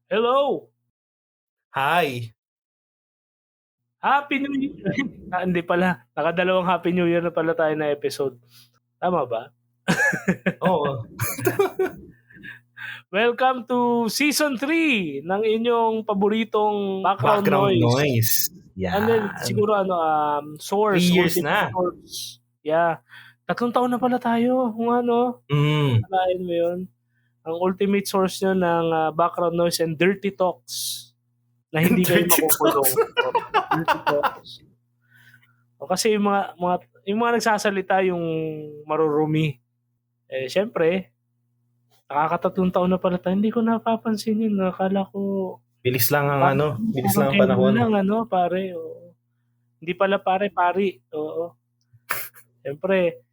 Hello! Hi! Happy New Year! Hindi pala. Nakadalawang Happy New Year na pala tayo na episode. Tama ba? Oo. Welcome to Season 3 ng inyong paboritong background noise. And then, Yan. siguro source. 3 years ultimate na. Source. Yeah. 3 taon na pala tayo. Kung ano. Alain mo yun. Ang ultimate source nyo ng background noise and dirty talks na hindi kayo makukulong. Dirty talks. Kasi yung mga nagsasalita yung marurumi. Syempre, nakakatatlong taon na pala tayo. Hindi ko napapansin yun. Nakala ko... Bilis lang ang bilis lang ang panahon. Lang, pare. Oo. Hindi pala pare-pari. Oo. Syempre,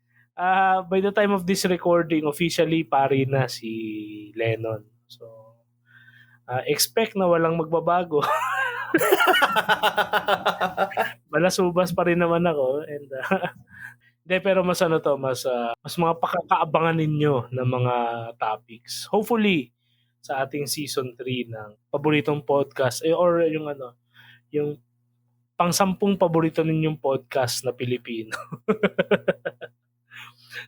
by the time of this recording, officially pari na si Lennon. So, expect na walang magbabago. Malasubas pa rin naman ako. And, pero mas mas mga pakakaabangan ninyo ng mga topics. Hopefully, sa ating season 3 ng paboritong podcast or yung pang-10 paborito ninyong podcast na Pilipino.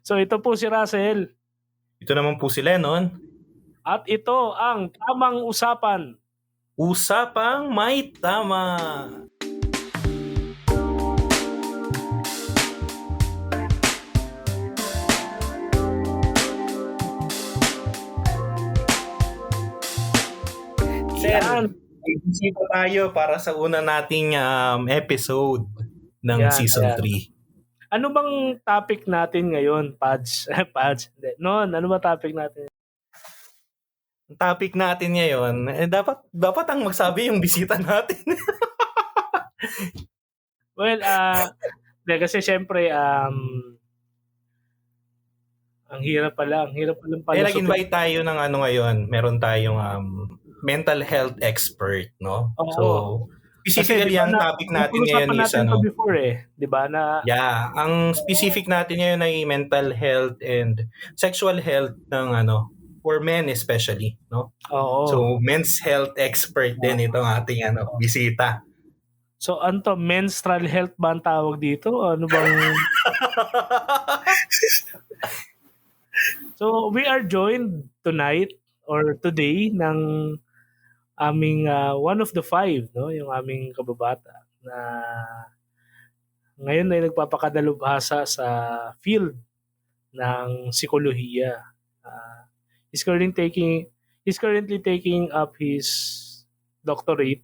So ito po si Russell. Ito naman po si Lennon. At ito ang Tamang Usapan. Usapang may tama. Yan. Isip tayo para sa una nating episode ng Season 3. Ano bang topic natin ngayon, Pads? Pads. Noon, ano ba topic natin? Ang topic natin ngayon, dapat ang magsabi yung bisita natin. Well, kasi syempre, ang hirap pala. Nag-invite tayo ng ngayon. Meron tayong mental health expert, no? Oo. So, specifically ang topic natin ngayon is before di ba na? Yeah, ang specific natin ngayon ay mental health and sexual health ng for men especially, no? Oo. So, men's health expert din itong ating bisita. So, menstrual health ba ang tawag dito? Ano bang So, we are joined tonight or today ng aming one of the 5, no? Yung aming kababata na ngayon ay nagpapakadalubhasa sa field ng psikolohiya. He's currently taking up his doctorate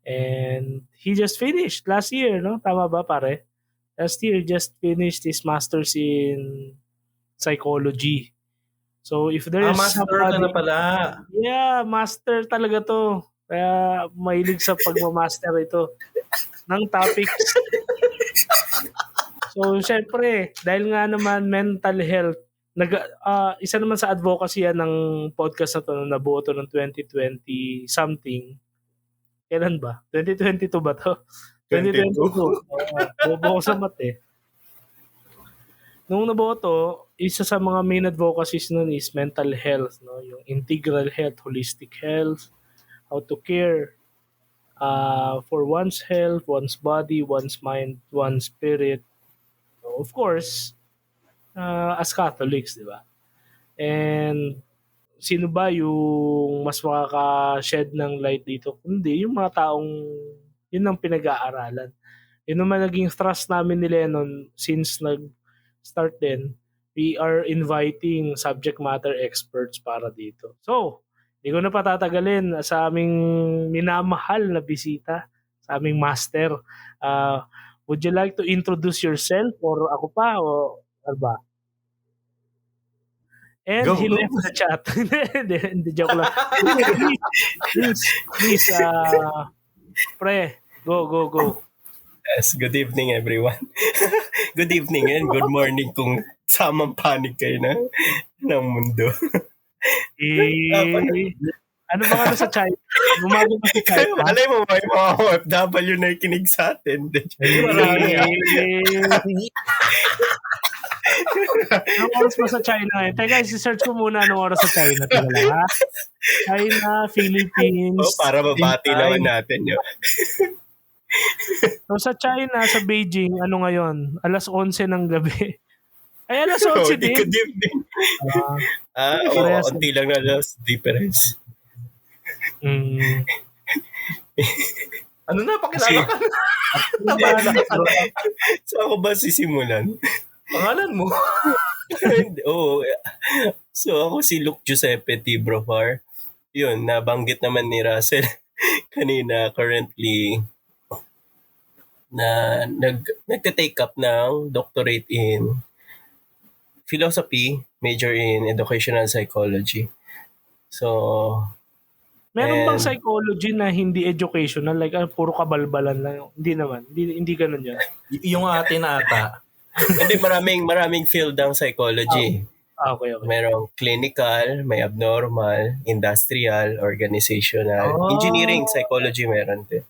and he just finished last year, no? Tama ba, pare? Last year just finished his master's in psychology. So if there's master ka na pala. Yeah, master talaga to. Kaya mahilig sa pagmamaster ito ng topics. So syempre, dahil nga naman mental health, isa naman sa advocacy ng podcast na to, nabuo to ng 2020 something. Kailan ba? 2022 ba to? 2022. Bobo ko sa math . Nung nabuo to, isa sa mga main advocacies nun is mental health, no? Yung integral health, holistic health, how to care for one's health, one's body, one's mind, one's spirit. So, of course, as Catholics, di ba? And sino ba yung mas makaka-shed ng light dito? Kundi yung mga taong yun ang pinag-aaralan. Yun naman naging thrust namin ni Lennon since nag-start din. We are inviting subject matter experts para dito. So, hindi ko na patatagalin sa aming minamahal na bisita, sa aming master. Would you like to introduce yourself or ako pa o ano ba? And go, he left the chat. Hindi, joke lang. Please, pre, go. Yes, good evening everyone. Good evening and good morning kung samang panig kayo ng mundo. Ano ba sa China? Bumago ba sa China? Malay mo may mga OFW na ikinig sa atin. Anong oras ba sa China ngayon? Teka, search ko muna anong oras sa China. Teka lang, ha? China, Philippines, para mabati time. naman natin yun. So sa China, sa Beijing, ano ngayon? 11:00 ng gabi. Ay, 11:00 Hindi din. ko din. Parehas Unti lang na lost difference. Mm. Ano na, pakilala ka na. So ako ba sisimulan? Pangalan mo. Oo. So ako si Luke Giuseppe T. Brofar. Yun, nabanggit naman ni Russell kanina, currently na nagte-take up ng doctorate in philosophy, major in educational psychology. So, Meron bang psychology na hindi educational? Like, puro kabalbalan lang? Hindi naman. Hindi ganun yan. Yung atin ata. hindi, maraming field ng psychology. Okay. Merong clinical, may abnormal, industrial, organizational, engineering, psychology meron din.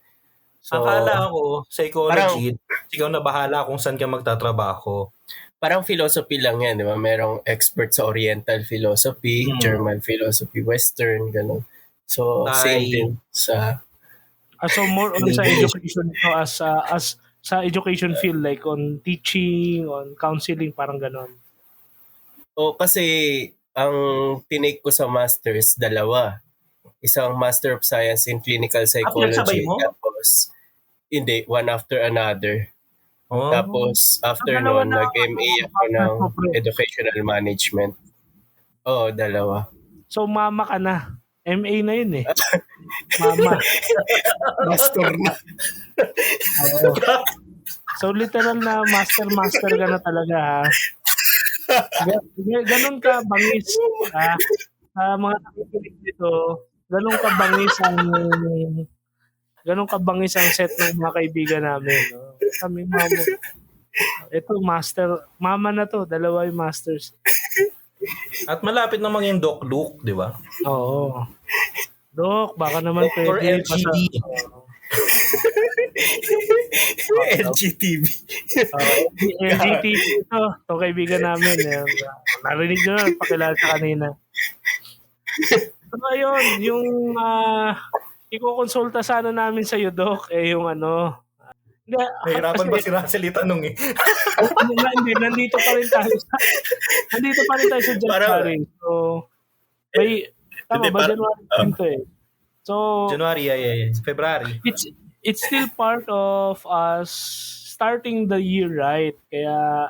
So, akala ko, psychology, ikaw na bahala kung saan ka magtatrabaho. Parang philosophy lang yan, di ba? Merong expert sa Oriental philosophy, German philosophy, Western, gano'n. So, same din sa... so, more on sa education, as sa education field, like on teaching, on counseling, parang gano'n. Kasi ang tinake ko sa masters, dalawa. Isang Master of Science in Clinical Psychology. Tapos, hindi, one after another. Tapos, after nun, nag-MA ako ng Educational Management. Dalawa. So, mama ka na. MA na yun eh. Mama. Master na. So, literal na master ka na talaga, ha? Ganon ka bangis, ha? Sa mga nakikinig dito, ganon ka bangis ang set ng mga kaibigan namin. No? Kami, mama. Ito, master. Mama na to. Dalawa yung masters. At malapit na maging Doc Luke, di ba? Oo. Doc, baka naman Dr. pwede. LGD. LGTV. LGTV ito. Ito kaibigan namin. Narinig nyo na, pakilala sa kanina. So, ayun, yung ikukonsulta sana namin sa iyo, Doc, yung Nahirapan ba si Russell itanong eh? Hindi, nandito pa rin tayo sa January. So, January to eh. So, January, February. It's still part of us starting the year, right? Kaya,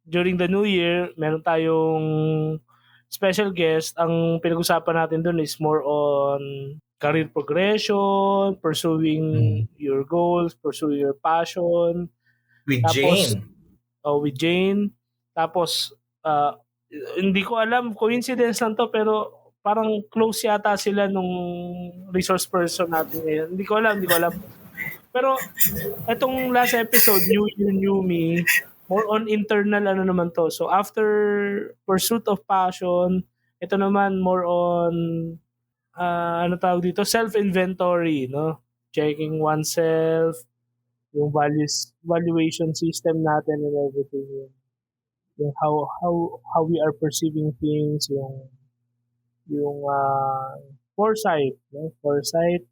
during the new year, meron tayong special guest. Ang pinag-usapan natin dun is more on career progression, pursuing your goals, pursuing your passion. With Jane. With Jane. Tapos, hindi ko alam, coincidence lang to, pero parang close yata sila nung resource person natin ngayon. Hindi ko alam. Pero, itong last episode, New Year, New Me, more on internal naman to. So, after pursuit of passion, ito naman more on self-inventory, no? Checking oneself, yung valuation system natin and everything. Yung how we are perceiving things, yung foresight, no? Foresight,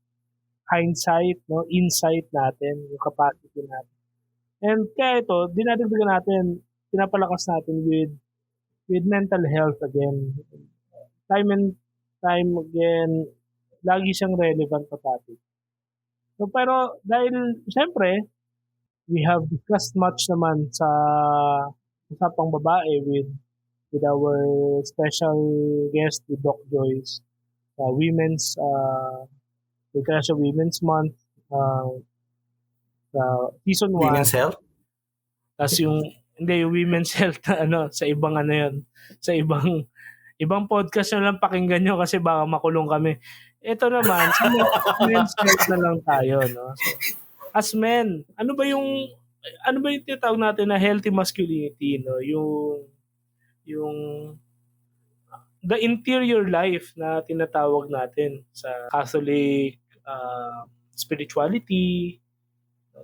hindsight, no? Insight natin, yung capacity natin. And kaya ito, dinadagdagan natin, pinapalakas natin with mental health again. Time and time again, lagi siyang relevant na topic. So, pero dahil, siyempre, we have discussed much naman sa usapang babae with our special guest, with Doc Joyce, International Women's Month, sa season 1. Women's Health? Tapos yung Women's Health na sa ibang sa ibang podcast na lang pakinggan nyo kasi baka makulong kami. Ito naman, sa men's health na lang tayo, no? So, as men, ano ba yung tinatawag natin na healthy masculinity, no? Yung the interior life na tinatawag natin sa Catholic spirituality.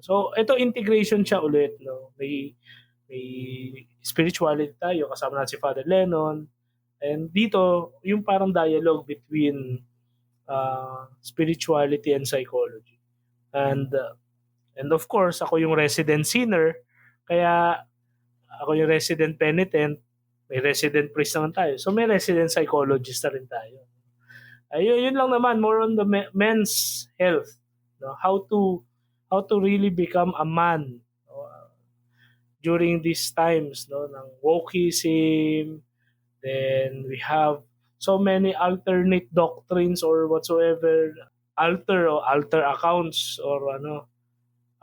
So, ito integration siya ulit, no? May may spirituality tayo, kasama natin si Father Lennon. And dito, yung parang dialogue between spirituality and psychology. And of course, ako yung resident sinner, kaya ako yung resident penitent, may resident priest naman tayo. So may resident psychologist na rin tayo. Yun lang naman, more on the men's health. No? How to really become a man during these times, no, ng wokeism. Then we have so many alternate doctrines or whatsoever, alter accounts or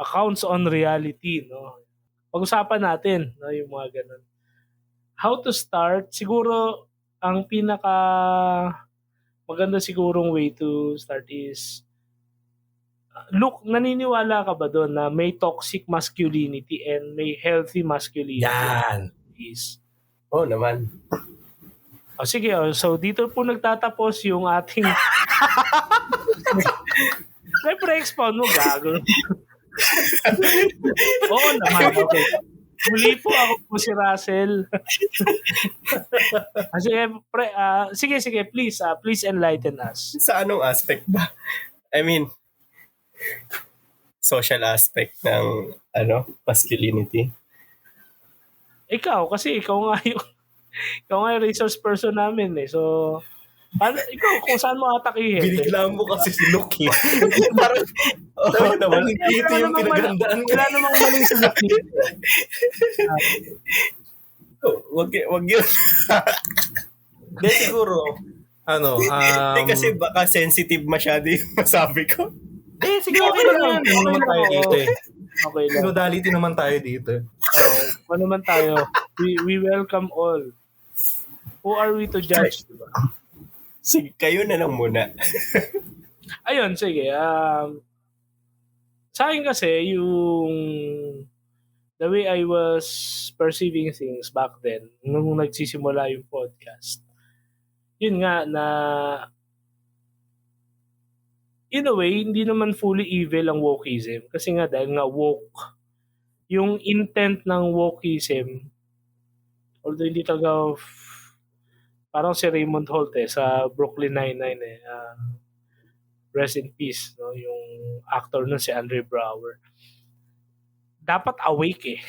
accounts on reality, no. Pag-usapan natin, no, yung mga ganun. How to start? Siguro ang pinaka maganda sigurong way to start is look, naniniwala ka ba doon na may toxic masculinity and may healthy masculinity? Yan. Oo naman. Sige, so dito po nagtatapos yung ating siyempre expound mo, gago. Oo naman, okay. Muli po, ako po si Russell. Sige, please enlighten us. Sa anong aspect ba? I mean, social aspect ng masculinity. Ikaw, kasi ikaw nga yung resource person namin eh. So, ikaw, kung saan mo atakihin? Biniglaan mo kasi si Luke eh. Parang, naman, ito yung pinagandaan ko. Wala namang maling sa Luke. Wag yun. Hindi, siguro, kasi baka sensitive masyado yung masabi ko. Siguro okay lang yan. Ano naman tayo dito eh. Okay lang. Sinodality naman tayo dito. Ano naman tayo? We welcome all. Who are we to judge? Diba? Sige, kayo na lang muna. Ayun, sige. Sa akin kasi, yung the way I was perceiving things back then, nung nagsisimula yung podcast, yun nga na in a way, hindi naman fully evil ang wokeism. Kasi nga, dahil nga woke, yung intent ng wokeism, although hindi talaga parang si Raymond Holt sa Brooklyn Nine-Nine rest in peace, no? Yung actor nun si Andre Braugher. Dapat awake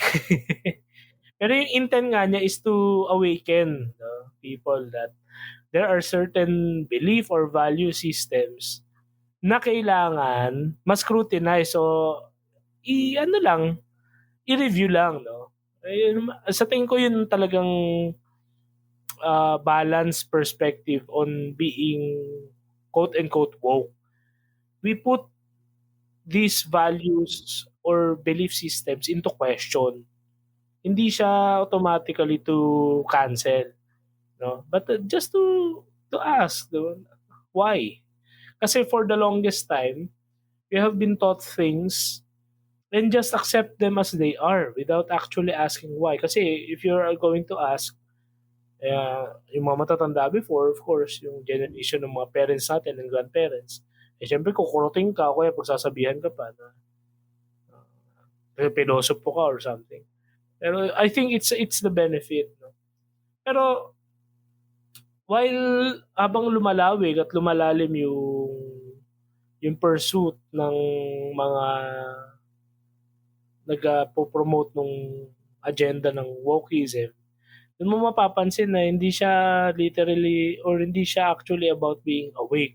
Pero yung intent nga niya is to awaken people that there are certain belief or value systems na kailangan mas scrutinize. So, i-review lang, no? Sa tingin ko yun talagang balanced perspective on being quote-unquote woke. We put these values or belief systems into question. Hindi siya automatically to cancel, no? But just to ask, why? Kasi for the longest time, we have been taught things and just accept them as they are without actually asking why. Kasi if you're going to ask, yung mga matatanda before, of course, yung generation ng mga parents natin and grandparents, syempre kukurutin ka, kaya pagsasabihan ka pa na pilosopo ka or something. Pero I think it's the benefit. No? Pero while habang lumalawig at lumalalim yung pursuit ng mga nagpo-promote ng agenda ng wokeism, doon mo mapapansin na hindi siya literally or hindi siya actually about being awake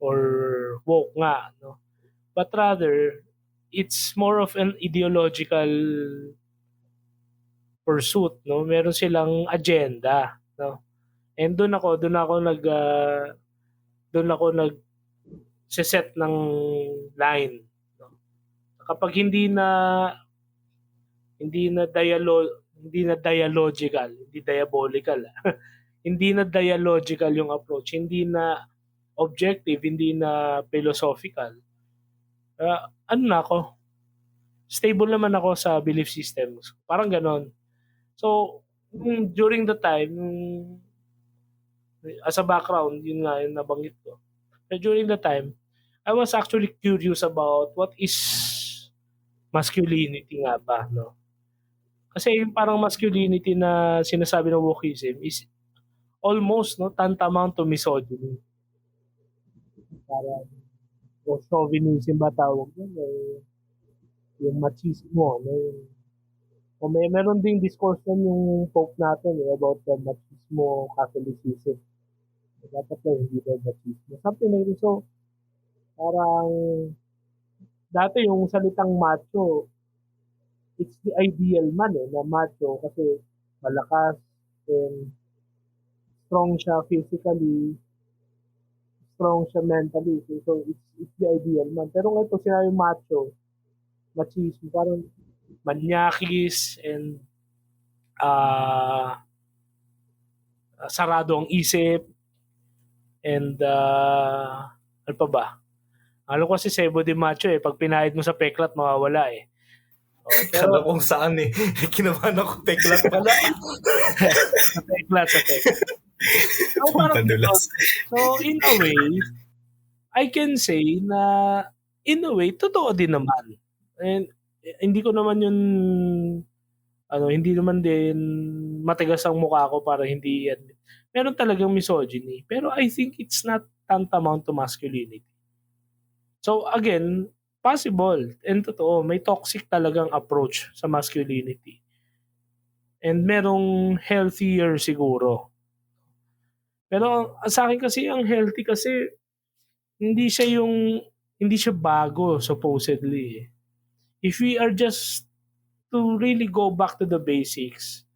or woke nga, no? But rather, it's more of an ideological pursuit, no? Meron silang agenda, no? And doon ako nag set ng line, no? Kapag hindi na dialogical, hindi diabolical. Hindi na dialogical yung approach, hindi na objective, hindi na philosophical. Stable naman ako sa belief systems. Parang ganon. So, during the time, as a background, yun nga yung nabanggit ko. But during the time, I was actually curious about what is masculinity nga ba, no? Kasi yung parang masculinity na sinasabi ng wokeism is almost tantamount to misogyny. Parang o chauvinism ba tawag yun? Yung machismo. Meron ding discourse nun yung Pope natin about the machismo Catholicism. Dapat lang hindi daw machismo. Something like this. So, parang dati yung salitang macho, it's the ideal man na macho kasi malakas and strong siya physically, strong siya mentally. So it's the ideal man. Pero ngayon pag sinabi macho, machismo, parang manyakis and sarado ang isip and ano pa ba? Alam ko kasi sebo de macho pag pinahid mo sa peklat mawawala Pero kala kung saan kinabahan ako, peklat pala. sa peklat. So in a way, I can say na in a way, totoo din naman. And hindi ko naman yun hindi naman din matigas ang mukha ko para hindi yan. Meron talagang misogyny. Pero I think it's not tantamount to masculinity. So again, possible and totoo, may toxic talagang approach sa masculinity. And merong healthier siguro. Pero sa akin kasi ang healthy kasi hindi siya bago supposedly. If we are just to really go back to the basics,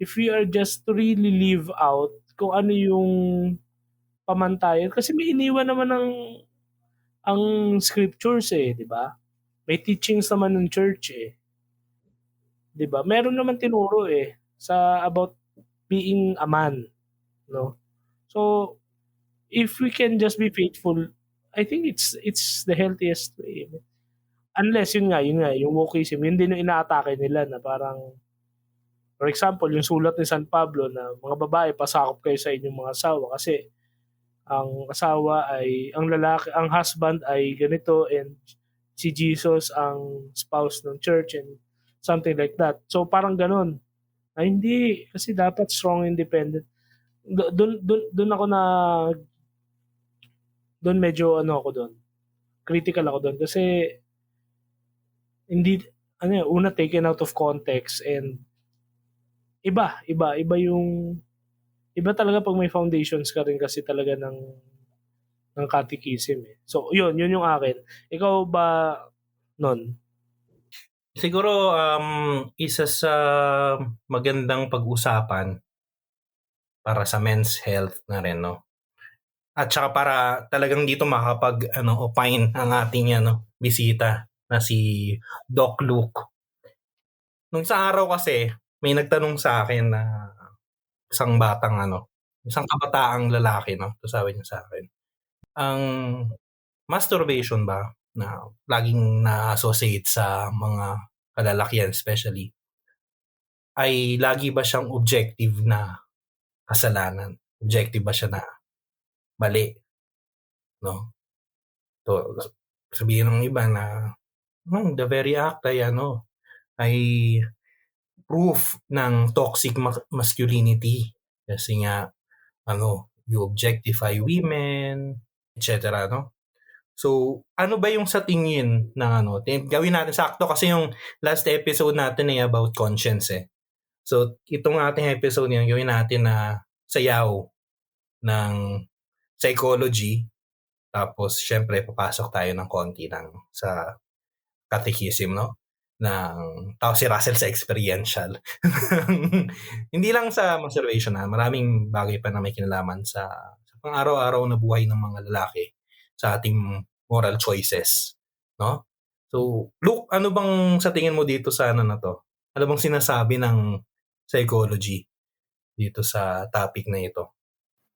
if we are just to really live out kung ano yung pamantayan, kasi may iniwan naman ang scriptures di ba? May teachings naman ng church di ba? Meron naman tinuro sa about being a man, no? So if we can just be faithful, I think it's the healthiest way. Unless yun nga, yung wokeism, yun din yung inaatake nila na parang, for example, yung sulat ni San Pablo na mga babae, pasakop kayo sa inyong mga asawa kasi ang asawa ay, ang husband ay ganito and si Jesus ang spouse ng church and something like that. So parang ganun. Ay hindi, kasi dapat strong independent. Doon ako na doon medyo ako doon. Critical ako doon kasi hindi una taken out of context and iba talaga pag may foundations ka rin kasi talaga ng catechism So yun yung akin. Ikaw ba nun? Siguro isa sa magandang pag-usapan para sa men's health na rin, no? At saka para talagang dito opine ang ating bisita na si Doc Luke. Nung sa araw kasi, may nagtanong sa akin na isang kabataang lalaki, no? So sabi niya sa akin, ang masturbation ba na laging na-associate sa mga kalalakihan especially, ay lagi ba siyang objective na kasalanan? Objective ba siya na mali? No? So, sabihin ng iba na the very act ay proof ng toxic masculinity kasi nga you objectify women, etc. no? So, ano ba yung sa tingin ng gawin natin sakto kasi yung last episode natin ay about conscience So, itong ating episode ngayon gawin natin na sayaw ng psychology. Tapos, syempre, papasok tayo ng konti sa catechism, no? Tao si Russell sa experiential. Hindi lang sa masturbation maraming bagay pa na may kinalaman sa pang-araw-araw na buhay ng mga lalaki sa ating moral choices, no? So, Luke, ano bang sa tingin mo dito sa na to? Ano bang sinasabi ng psychology dito sa topic na ito?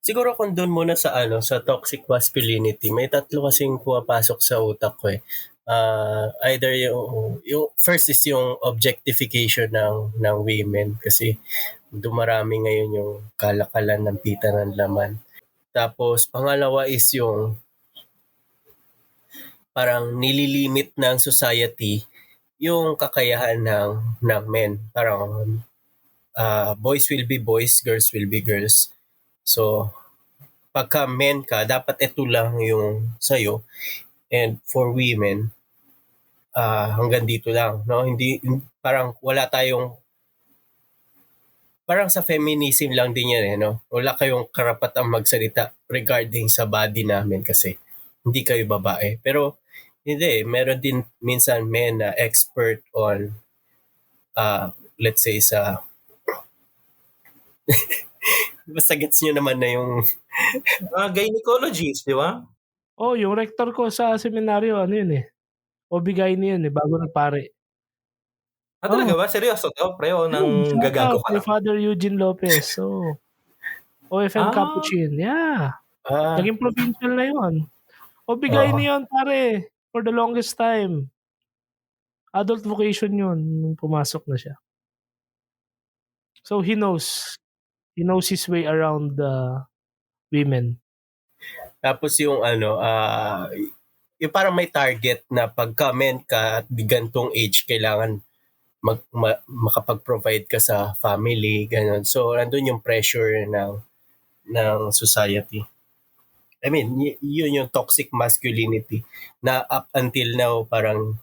Siguro kung doon muna sa sa toxic masculinity, may tatlo kasing pumapasok sa utak ko either yung first is yung objectification ng women kasi dumarami ngayon yung kalakalan ng pita ng laman. Tapos pangalawa is yung parang nililimit ng society yung kakayahan ng men. Parang boys will be boys, girls will be girls. So, pagka men ka, dapat ito lang yung sa'yo. And for women, hanggang dito lang. No? Hindi, parang wala tayong, parang sa feminism lang din yan. No? Wala kayong karapatang magsalita regarding sa body namin kasi hindi kayo babae. Pero, hindi. Meron din minsan men na expert on, let's say, sa basta gets nyo naman na yung Gynecologist, di ba? Oh, yung rector ko sa seminaryo, ano yun eh. Obigay niya yun eh, bago nagpare. Talaga ba? Seryoso to? Preo ng gagago ka lang? Father Eugene Lopez. So, OFM Capuchin. Yeah. Naging provincial na yun. Obigay niya yun, pare. For the longest time. Adult vocation yun nung pumasok na siya. So, he knows. He knows his way around women. Tapos yung yung parang may target na pagka men ka at gantong age, kailangan makapag-provide ka sa family, ganun. So, nandun yung pressure ng society. I mean, yun yung toxic masculinity na up until now parang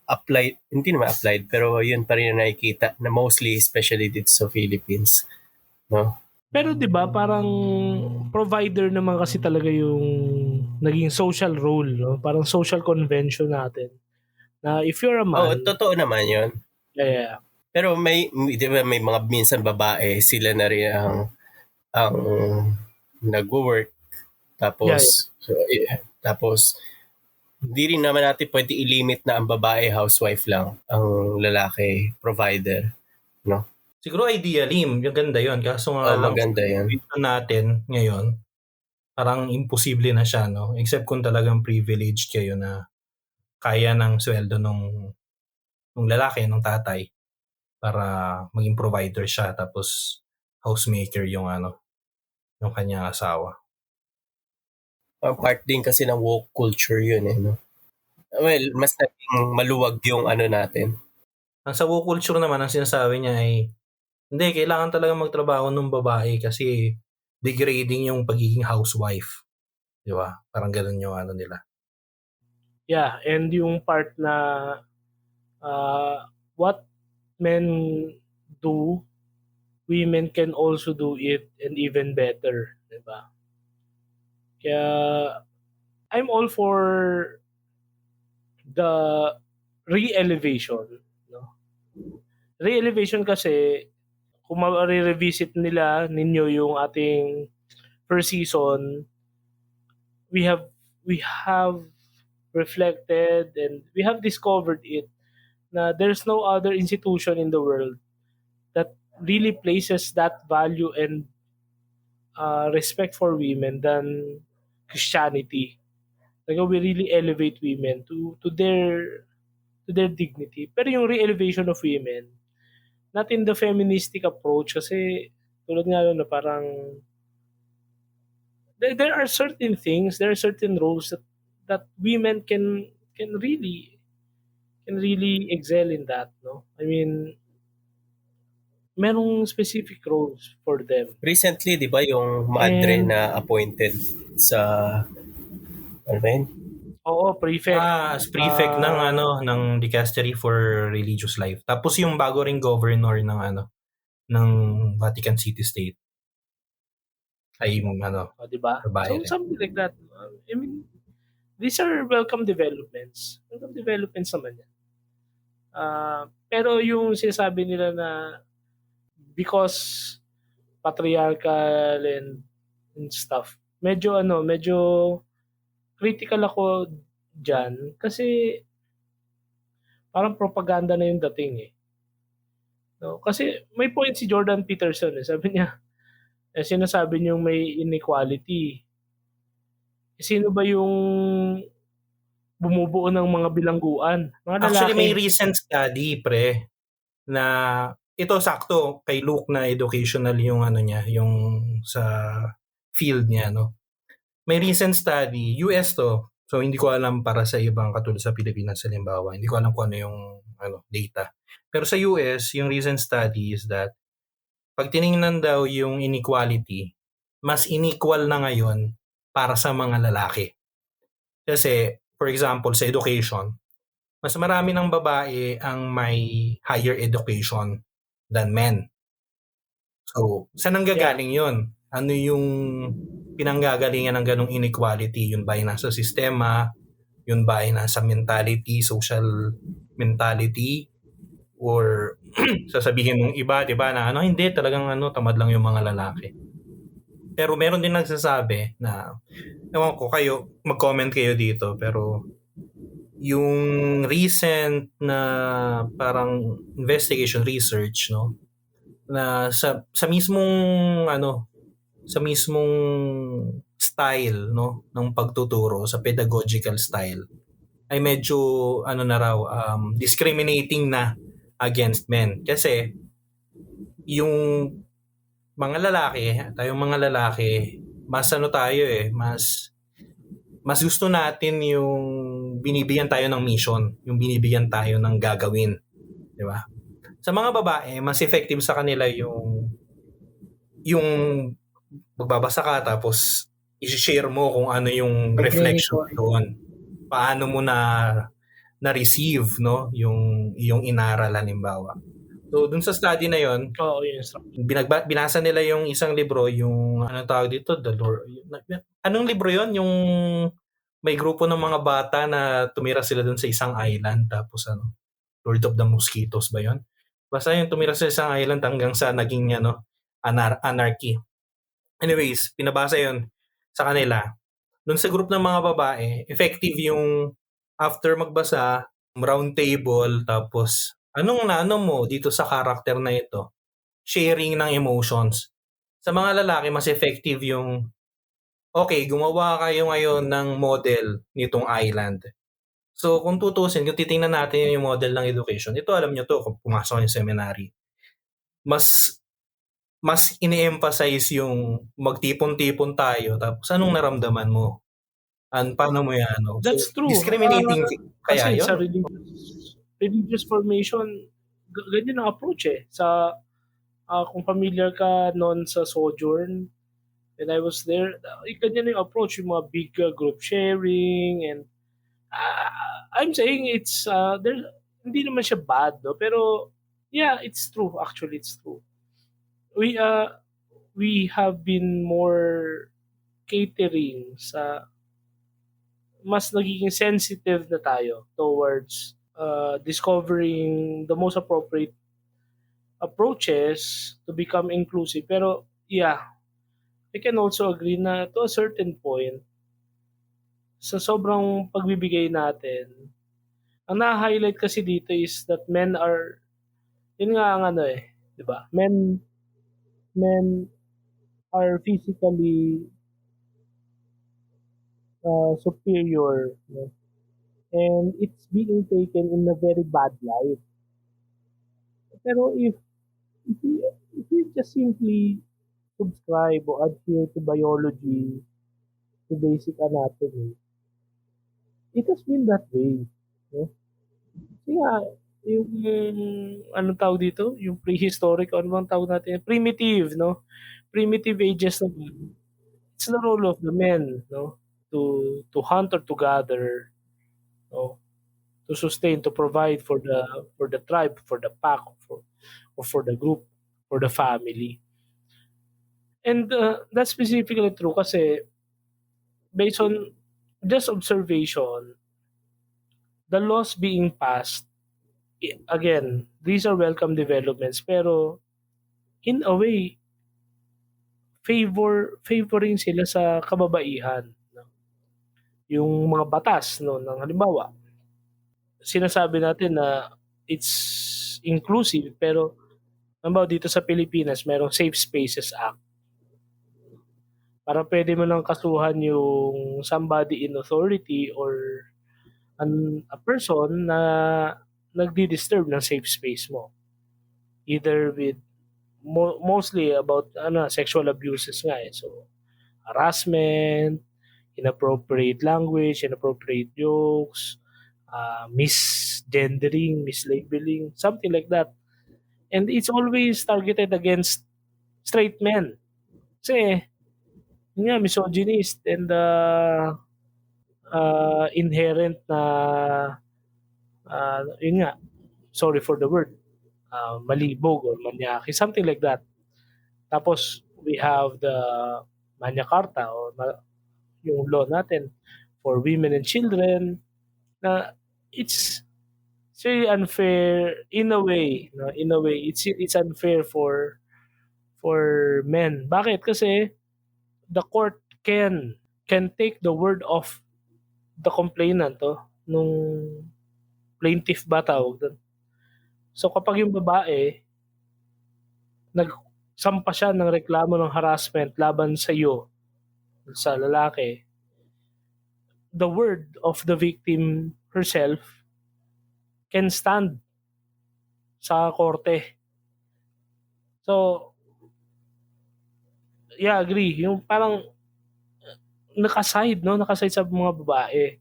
applied, hindi naman applied, pero yun pa rin na nakikita na mostly, especially dito sa Philippines. No? Pero 'di ba parang provider naman kasi talaga yung naging social role, no? Parang social convention natin. Na if you're a man, totoo naman 'yon. Yeah. Pero may 'di ba may mga minsan babae, sila na rin ang nagwo-work tapos tapos hindi rin naman natin pwede i-limit na ang babae housewife lang, ang lalaki provider, no? Siguro ideally, yung ganda yun. Kaso nga maganda yan. Natin ngayon, parang imposible na siya, no? Except kung talagang privileged kayo na kaya ng sweldo nung lalaki, nung tatay, para maging provider siya, tapos housemaker yung kanyang asawa. Part din kasi ng woke culture yun, no? Well, mas naging maluwag yung natin. Ang sa woke culture naman, ang sinasabi niya ay hindi, kailangan talaga magtrabaho ng babae kasi degrading yung pagiging housewife. Di ba? Parang ganun yung nila. Yeah, and yung part na what men do, women can also do it and even better. Di ba? Kaya I'm all for the re-elevation. No? Re-elevation kasi kung ma-revisit ninyo yung ating first season, we have reflected and we have discovered it na there's no other institution in the world that really places that value and respect for women than Christianity. Like we really elevate women to their dignity. Pero yung re-elevation of women, not in the feministic approach kasi tulad nga na parang there are certain things, there are certain roles that women can really excel in that, no? I mean, merong specific roles for them. Recently, di ba yung madre na appointed sa ano ba yun? Oo, prefect. As prefect ng Dicastery for Religious Life. Tapos yung bago ring governor ng Vatican City State ay diba? So something like that. I mean, these are welcome developments. Welcome developments naman yan. Pero yung sinasabi nila na because patriarchal and stuff, medyo critical ako dyan kasi parang propaganda na yung dating eh. No? Kasi may point si Jordan Peterson eh. Sabi niya, sinasabi niyong may inequality. Sino ba yung bumubuo ng mga bilangguan? Mga lalaki. Actually, may recent study, pre, na ito sakto kay Luke na educational yung niya, yung sa field niya, no? May recent study, US to. So hindi ko alam para sa ibang katulad sa Pilipinas halimbawa, hindi ko alam kung ano yung data. Pero sa US, yung recent study is that pag tiningnan daw yung inequality, mas unequal na ngayon para sa mga lalaki. Kasi, for example, sa education, mas marami ng babae ang may higher education than men. So, saan nanggagaling yun? Ano yung pinanggagalingan ng ganong inequality? Yun ba ay nasa sistema? Yun ba ay nasa mentality, social mentality? Or sasabihin ng iba, di ba, na hindi, talagang tamad lang yung mga lalaki. Pero meron din nagsasabi na, ewan ko kayo, mag-comment kayo dito, pero yung recent na parang investigation research, no, na sa mismong sa mismong style, no, ng pagtuturo, sa pedagogical style, ay medyo na raw, discriminating na against men. Kasi yung mga lalaki, mas tayo mas gusto natin yung binibigyan tayo ng mission, yung binibigyan tayo ng gagawin, di ba? Sa mga babae, mas effective sa kanila yung magbabasa ka tapos i-share mo kung ano yung reflection doon. Paano mo na-receive, no, yung inaral halimbawa. So, dun sa study na yon, binasa nila yung isang libro, yung tawag dito, anong libro yon? Yung may grupo ng mga bata na tumira sila dun sa isang island, tapos Lord of the Mosquitoes ba yon? Basta yung tumira sa isang island hanggang sa naging anarchy. Anyways, pinabasa yon sa kanila. Dun sa group ng mga babae, effective yung after magbasa, round table, tapos anong mo dito sa character na ito? Sharing ng emotions. Sa mga lalaki, mas effective yung, okay, gumawa kayo ngayon ng model nitong island. So, kung tutusin, kung titingnan natin yung model ng education, ito alam nyo to, kung pumasok yung seminary, mas ini-emphasize yung magtipon-tipon tayo, tapos anong naramdaman mo? Paano mo yan? That's true. Discriminating kaya kasi yun? Sa religious formation, ganyan ang approach sa kung familiar ka noon sa Sojourn, when I was there, ganyan yung approach, yung mga big group sharing, and I'm saying it's there, hindi naman siya bad, no? Pero yeah, it's true. Actually, it's true. We have been more catering sa mas nagiging sensitive na tayo towards discovering the most appropriate approaches to become inclusive. Pero yeah, I can also agree na to a certain point, sa sobrang pagbibigay natin, ang na-highlight kasi dito is that men are, yun nga ang di ba? Men are physically superior, no? And it's being taken in a very bad light. Pero if we just simply subscribe or adhere to biology, to basic anatomy, it has been that way. No? Kasi nga, yung anong tawag dito? Yung prehistoric, ano bang tawag natin? Primitive, no? Primitive ages na, it's the role of the men, no? To hunt or to gather, no? To sustain, to provide for the tribe, for the pack, or for the group, for the family. And that's specifically true kasi based on just observation, the laws being passed, again, these are welcome developments, pero in a way, favoring sila sa kababaihan. No? Yung mga batas, no, ng halimbawa, sinasabi natin na it's inclusive, pero halimbawa dito sa Pilipinas, merong Safe Spaces Act. Para pwede mo nang kasuhan yung somebody in authority or a person na nagdi-disturb ng safe space mo. Either with mostly about sexual abuses nga So harassment, inappropriate language, inappropriate jokes, misgendering, mislabeling, something like that. And it's always targeted against straight men. Kasi, yun nga, misogynist and inherent na, yun nga, sorry for the word, malibog or manyaki, something like that. Tapos, we have the Magna Carta or yung law natin for women and children na it's really unfair in a way, no? In a way, it's unfair for men. Bakit? Kasi the court can take the word of the complainant, nung plaintiff ba tawag doon. So kapag yung babae nagsampa siya ng reklamo ng harassment laban sa iyo, sa lalaki, the word of the victim herself can stand sa korte. So, yeah, agree. Yung parang nakaside sa mga babae.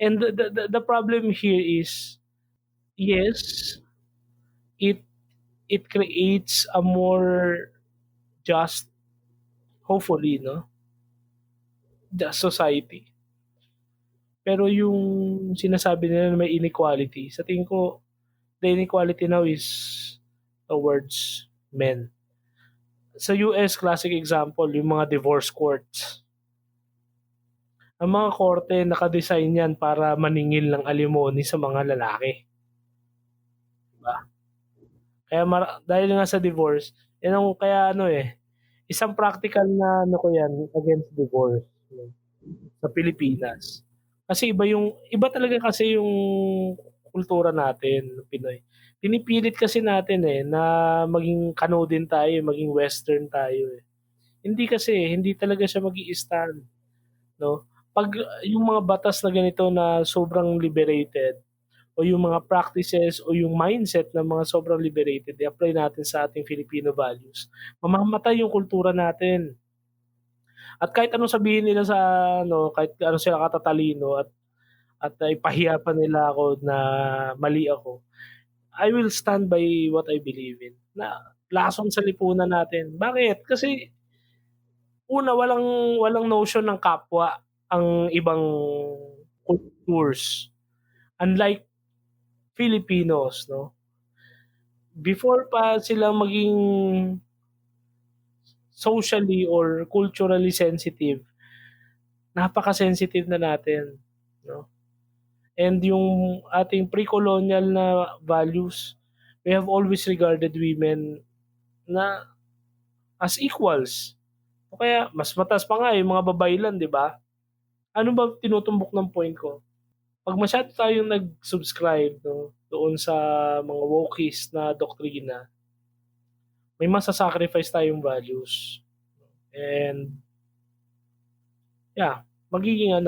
And the problem here is, yes, it creates a more just, hopefully, just society. Pero yung sinasabi nila na may inequality, sa tingin ko, the inequality now is towards men. Sa US, classic example, yung mga divorce courts. Ang mga korte, nakadesign yan para maningil ng alimony sa mga lalaki. Diba? Kaya dahil nga sa divorce, yan ang kaya isang practical na against divorce sa Pilipinas. Kasi iba talaga kasi yung kultura natin, Pinoy. Pinipilit kasi natin na maging kano din tayo, maging western tayo. Hindi talaga siya magi-stand, no? Pag yung mga batas na ganito na sobrang liberated o yung mga practices o yung mindset ng mga sobrang liberated, i-apply natin sa ating Filipino values, mamamatay yung kultura natin. At kahit anong sabihin nila sa kahit ano sila katatalino at ipahiya pa nila ako na mali ako, I will stand by what I believe in. Na lason sa lipunan natin. Bakit? Kasi una, walang notion ng kapwa ang ibang cultures. Unlike Filipinos, before pa sila maging socially or culturally sensitive, napaka-sensitive na natin, And yung ating pre-colonial na values, we have always regarded women na as equals. O kaya, mas mataas pa nga yung mga babaylan, di ba? Ano ba tinutumbok ng point ko? Pag masyado tayong nag-subscribe doon sa mga wokist na doktrina, may masasacrifice tayong values. And, yeah, magiging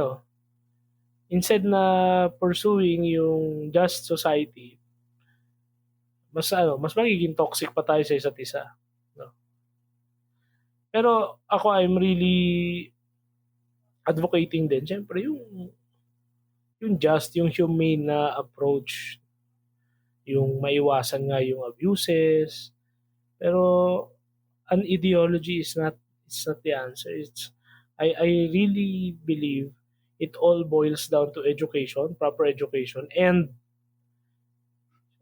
instead na pursuing yung just society, mas magiging toxic pa tayo sa isa't isa. Pero ako, I'm really advocating din, syempre, yung just, yung humane na approach, yung maiwasan nga yung abuses. Pero an ideology is not the answer. I really believe it all boils down to education, proper education, and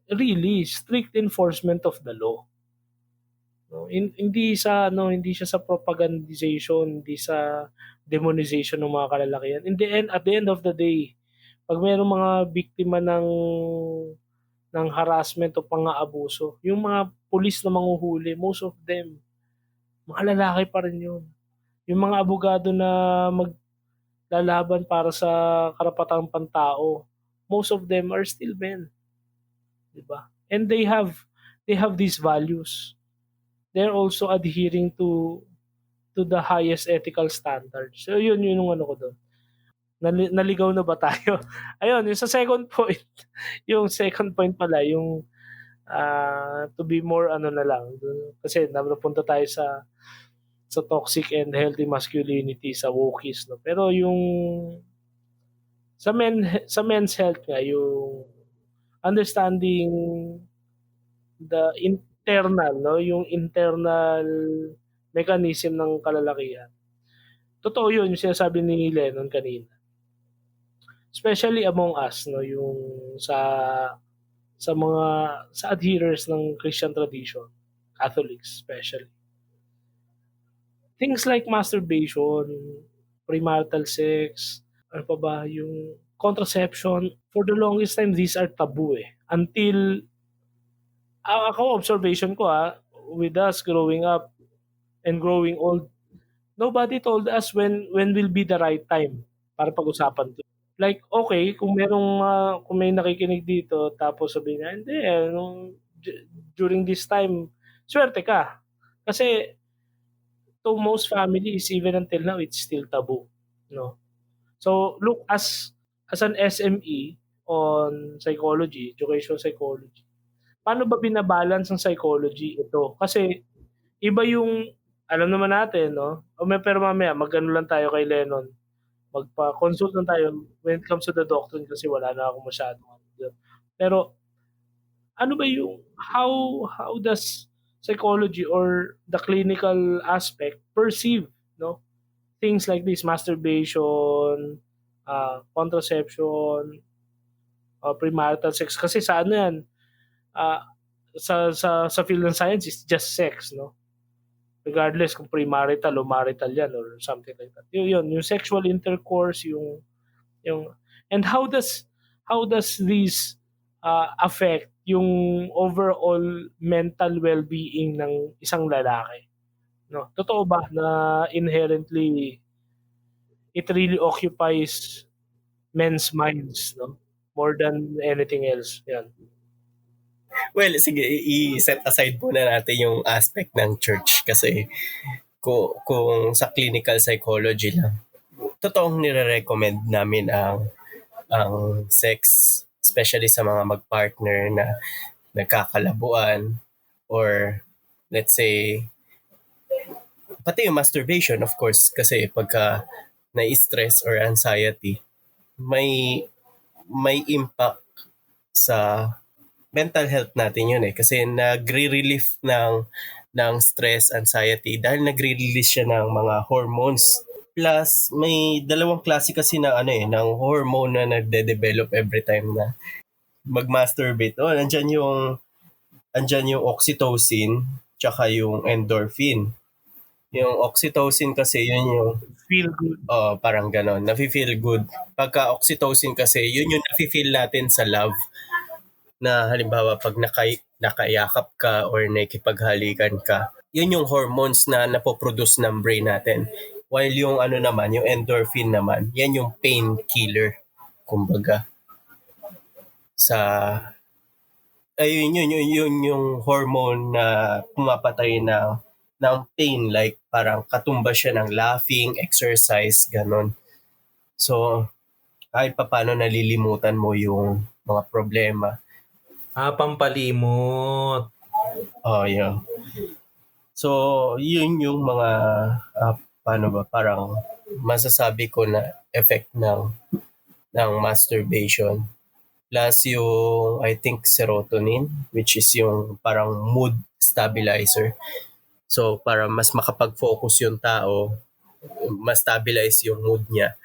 really strict enforcement of the law. Hindi siya sa propagandization, hindi sa demonization ng mga kalalakihan. At the end of the day, pag mayroong mga biktima ng harassment o pang-aabuso, yung mga pulis na manghuhuli, most of them, mga lalaki pa rin yun. Yung mga abogado na maglalaban para sa karapatang pantao, most of them are still men. Diba? And they have these values. They're also adhering to the highest ethical standards. So yun yung ko doon. Naligaw na ba tayo? Ayun, yung sa second point, yung second point pala, yung to be more na lang. Kasi napunta tayo sa sa toxic and healthy masculinity sa wokies, no? Pero yung sa men's health nga, yung understanding the internal, no? Yung internal mechanism ng kalalakihan. Totoo yun, yung sinasabi ni Lennon kanina. Especially among us, no? Yung sa mga sa adherers ng Christian tradition, Catholics especially. Things like masturbation, premarital sex, ano pa ba, yung contraception, for the longest time, these are taboo eh. Until, ako, observation ko with us growing up and growing old, nobody told us when will be the right time para pag-usapan to. Like, okay, kung kung may nakikinig dito, tapos sabihin na, hindi, during this time, swerte ka. Kasi, to most families, even until now, it's still taboo. No? So, look, as an SME on psychology, educational psychology, paano ba binabalance ng psychology ito? Kasi, iba yung, alam naman natin, no? Pero mamaya, mag-ano lang tayo kay Lennon. Magpa-consult lang tayo when it comes to the doctrine kasi wala na ako masyado. Pero, ano ba yung, how does psychology or the clinical aspect perceive, no? Things like this, masturbation, contraception, premarital sex. Kasi sa ano yan, sa field ng science, it's just sex, no? Regardless kung premarital o marital yan or something like that. Yun, yung sexual intercourse, yung and how does these affect yung overall mental well-being ng isang lalaki? No, totoo ba na inherently it really occupies men's minds, no? More than anything else. Yan. Well, sige, i-set aside muna natin yung aspect ng church kasi kung sa clinical psychology lang, totoong nire-recommend namin ang sex, especially sa mga mag-partner na nagkakalabuan or let's say pati yung masturbation, of course, kasi pagka na-stress or anxiety, may impact sa mental health natin yun eh. Kasi nagre-relief ng stress, anxiety dahil nagre-release siya ng mga hormones. Plus, may dalawang klase kasi ng hormone na nagde-develop every time na mag-masturbate. Andyan yung oxytocin tsaka yung endorphin. Yung oxytocin kasi yun yung feel good. Parang ganon. Nafe-feel good. Pagka oxytocin kasi yun yung nafe-feel natin sa love. Na halimbawa pag nakayakap ka or nakikipaghalikan ka, yun yung hormones na napoproduce ng brain natin. While yung yung endorphin naman, yan yung painkiller. Kumbaga. Yun yung hormone na pumapatay ng pain, like parang katumba siya ng laughing, exercise, ganon. So, kahit paano nalilimutan mo yung mga problema. Pampalimot. Yeah. So, yun yung mga, parang masasabi ko na effect ng masturbation. Plus yung, I think, serotonin, which is yung parang mood stabilizer. So, para mas makapag-focus yung tao, mas stabilize yung mood niya.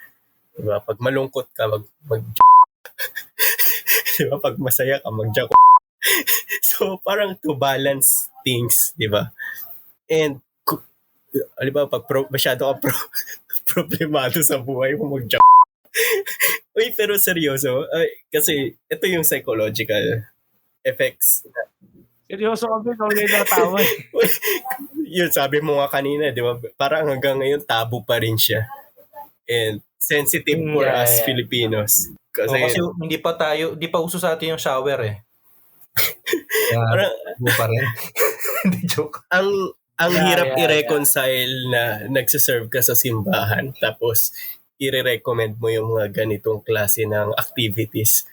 Diba? Pag malungkot ka, diba? Pag masaya ka, mag-jack. So, parang to balance things, diba? And, diba, pag masyado ka problemado sa buhay mo, mag-jack. Uy, pero seryoso, kasi ito yung psychological effects. Seryoso kami, kung may natawa eh. Yun, sabi mo nga kanina, di ba? Parang hanggang ngayon, tabu pa rin siya. And sensitive for us Filipinos. Kasi hindi pa uso sa atin yung shower eh. Parang, mo pa rin. Hindi joke. Ang hirap i-reconcile na nagsiserve ka sa simbahan, tapos i-recommend mo yung mga ganitong klase ng activities.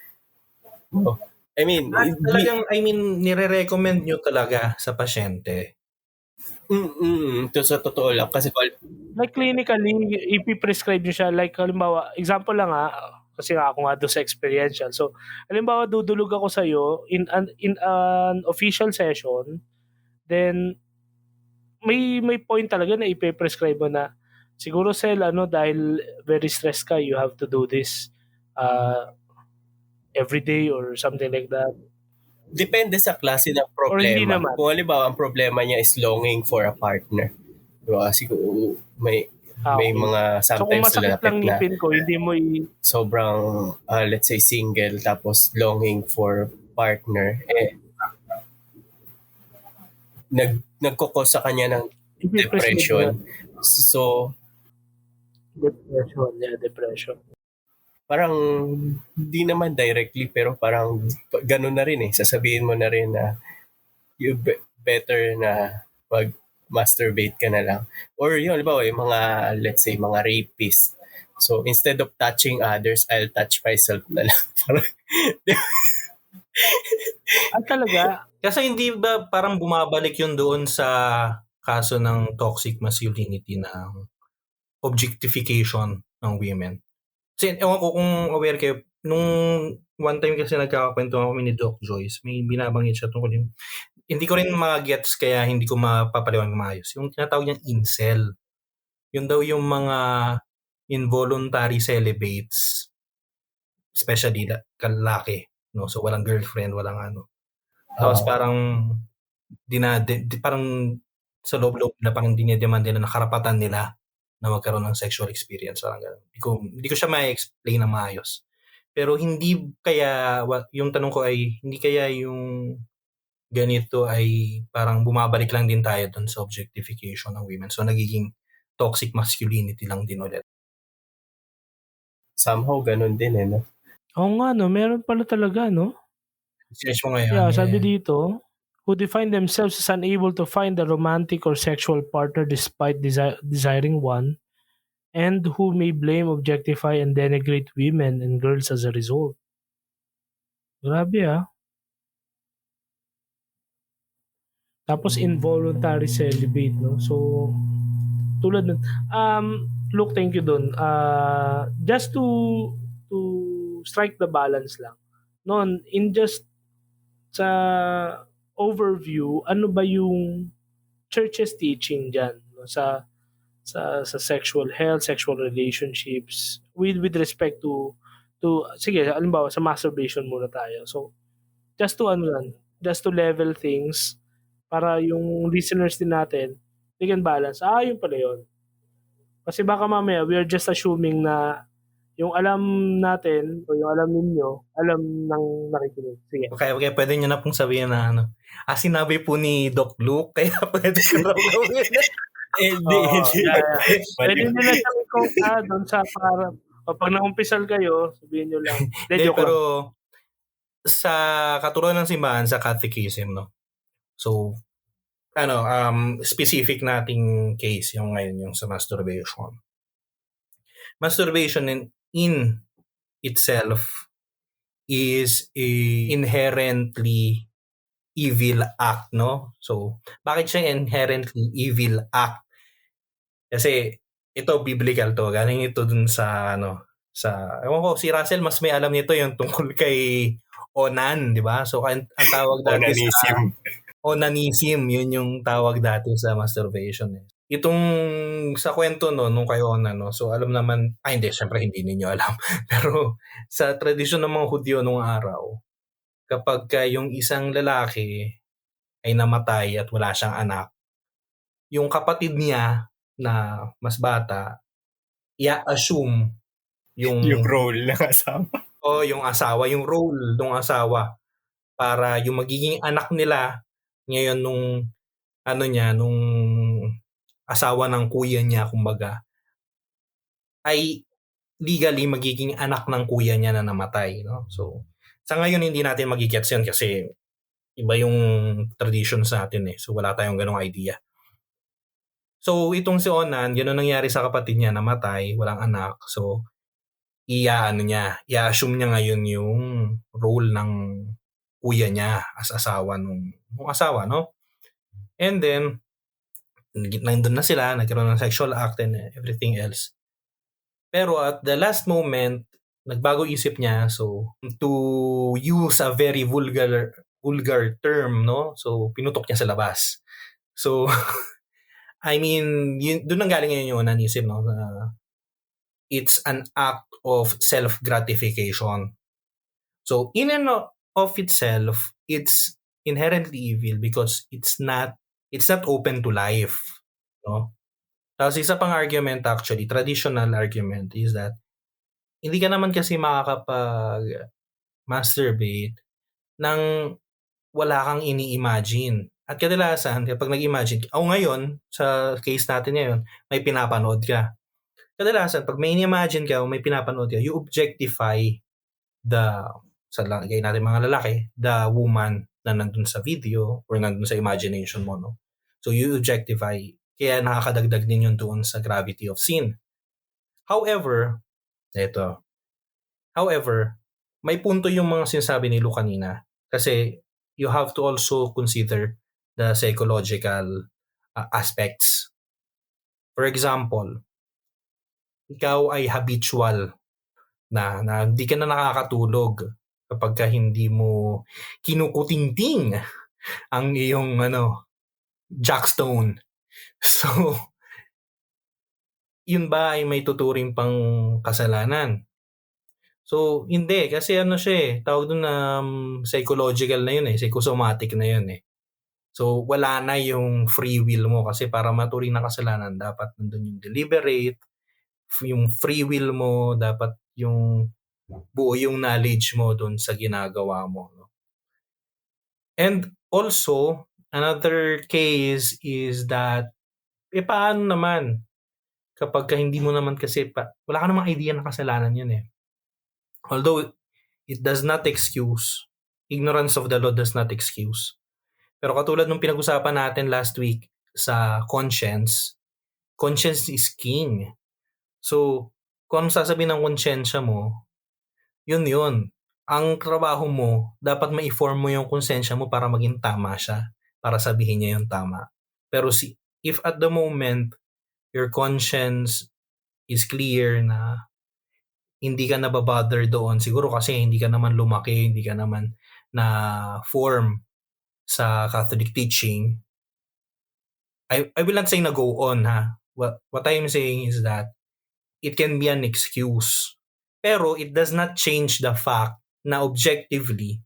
No? Nire-recommend nyo talaga sa pasyente Ito sa totoo lang kasi Like clinically, ipiprescribe nyo siya. Like halimbawa, example lang kasi nga ako nga doon sa experiential. So, halimbawa, dudulog ako sa'yo in an official session, then may point talaga na ipe-prescribe mo na siguro Sel, dahil very stressed ka, you have to do this every day or something like that. depende sa klase ng Or hindi problema. naman. Kung halimbawa ang problema niya is longing for a partner. Diba? Siguro may Okay. mga So kung sometimes masakit lang lalapit na ngipin ko, hindi mo sobrang let's say single tapos longing for partner, nagkukos sa kanya ng depression. So depression. parang hindi naman directly pero parang ganun na rin sasabihin mo na rin na you better na masturbate ka na lang. Or yun, halimbawa, yung mga, let's say, mga rapist. So, instead of touching others, I'll touch myself na lang. Talaga? Kasi hindi ba parang bumabalik yun doon sa kaso ng toxic masculinity na objectification ng women? Kasi ewan ko kung aware kayo, nung one time kasi nagkakakwento kami ni Doc Joyce, may binabanggit siya tungkol yung hindi ko rin ma-gets kaya hindi ko mapapaliwanag maayos. Yung tinatawag niyang incel. Yun daw yung mga involuntary celibates, especially lalaki, no? So walang girlfriend, walang ano. Tapos parang parang sa loob-loob na parang dinedemand nila na karapatan nila na magkaroon ng sexual experience. Parang ganun. Hindi ko siya ma-explain na maayos. Pero hindi kaya, yung tanong ko ay, hindi kaya yung ganito ay parang bumabalik lang din tayo dun sa objectification ng women. So, nagiging toxic masculinity lang din ulit. Somehow, ganun din no? Oo nga, no? Meron pala talaga, no? Search mo ngayon. Yeah, sabi dito, who define themselves as unable to find a romantic or sexual partner despite desiring one, and who may blame, objectify, and denigrate women and girls as a result. Grabe Tapos involuntary celibate, no? So, tulad nun. Look, thank you dun. Just to strike the balance lang. Noon, in just sa overview, ano ba yung church's teaching dyan, no? sa sexual health, sexual relationships with respect to sige, halimbawa sa masturbation muna tayo. So, just to level things para yung listeners din natin, they can balance. Yun pala yun. Kasi baka mamaya, we are just assuming na yung alam natin o yung alam ninyo, alam ng nakikinig. Sige. Okay, pwede nyo na pong sabihin na sinabi po ni Doc Luke, kaya pwede ko raw gawin. Hindi. Pwede nyo na siyang i-quote doon sa para pag naumpisal kayo, sabihin nyo lang. Pero sa katuruan ng simbahan, sa catechism, no? So, specific nating case yung ngayon, yung sa masturbation. Masturbation in itself is a inherently evil act, no? So, bakit siya inherently evil act? Kasi ito biblical to, galing ito dun sa ewan ko, si Russell mas may alam nito yung tungkol kay Onan, di ba? So, ang tawag dati sa onanism, yun yung tawag dati sa masturbation. Itong sa kwento nung kay Onan, no? So, alam naman, hindi, syempre hindi ninyo alam. Pero sa tradisyon ng mga Hudyo nung araw, kapag yung isang lalaki ay namatay at wala siyang anak, yung kapatid niya na mas bata, i-assume yung role ng asawa. yung asawa, yung role ng asawa para yung magiging anak nila ngayon nung asawa ng kuya niya, kumbaga, ay legally magiging anak ng kuya niya na namatay, no? So, sa ngayon hindi natin magigets yun kasi iba yung tradition sa atin So, wala tayong ganong idea. So, itong si Onan, gano'n nangyari sa kapatid niya, namatay, walang anak. So, i-assume niya ngayon yung role ng kuya niya as asawa nung asawa, no? And then, nandun na sila, nagkaroon ng sexual act and everything else. Pero at the last moment, nagbago isip niya. So, to use a very vulgar term, no? So, pinutok niya sa labas. So, I mean, doon nang galing ngayon yung onanism, no? It's an act of self-gratification. So, in and of itself, it's inherently evil because it's not open to life, no? Tapos isa pang argument actually, traditional argument is that hindi ka naman kasi makakapag-masturbate nang wala kang ini-imagine. At kadalasan, kapag nag-imagine, ngayon, sa case natin ngayon, may pinapanood ka. Kadalasan, pag may ini-imagine ka o may pinapanood ka, you objectify sa lagay natin mga lalaki, the woman na nandun sa video or nandun sa imagination mo, no? So, you objectify. Kaya nakakadagdag din yun doon sa gravity of sin. However, may punto yung mga sinasabi ni Lu kanina. Kasi you have to also consider the psychological aspects. For example, ikaw ay habitual na hindi ka na nakakatulog kapag ka hindi mo kinukutingting ang iyong jackstone. So, yun ba ay may tuturing pang kasalanan? So, hindi. Kasi siya tawag doon na psychological na yun psychosomatic na yun So, wala na yung free will mo kasi para maturing na kasalanan, dapat nandun yung deliberate, yung free will mo, dapat yung buo yung knowledge mo doon sa ginagawa mo. No? And also, another case is that, paano naman kapag hindi mo naman kasi, wala ka namang idea na kasalanan yun Although, it does not excuse. Ignorance of the law does not excuse. Pero katulad nung pinag-usapan natin last week sa conscience is king. So, kung ano sasabihin ng konsensya mo, yun. Ang trabaho mo, dapat ma-inform mo yung konsensya mo para maging tama siya. Para sabihin niya yung tama. Pero if at the moment, your conscience is clear na hindi ka nababother doon, siguro kasi hindi ka naman lumaki, hindi ka naman na form sa Catholic teaching, I will not say na go on What I'm saying is that it can be an excuse. Pero it does not change the fact na objectively,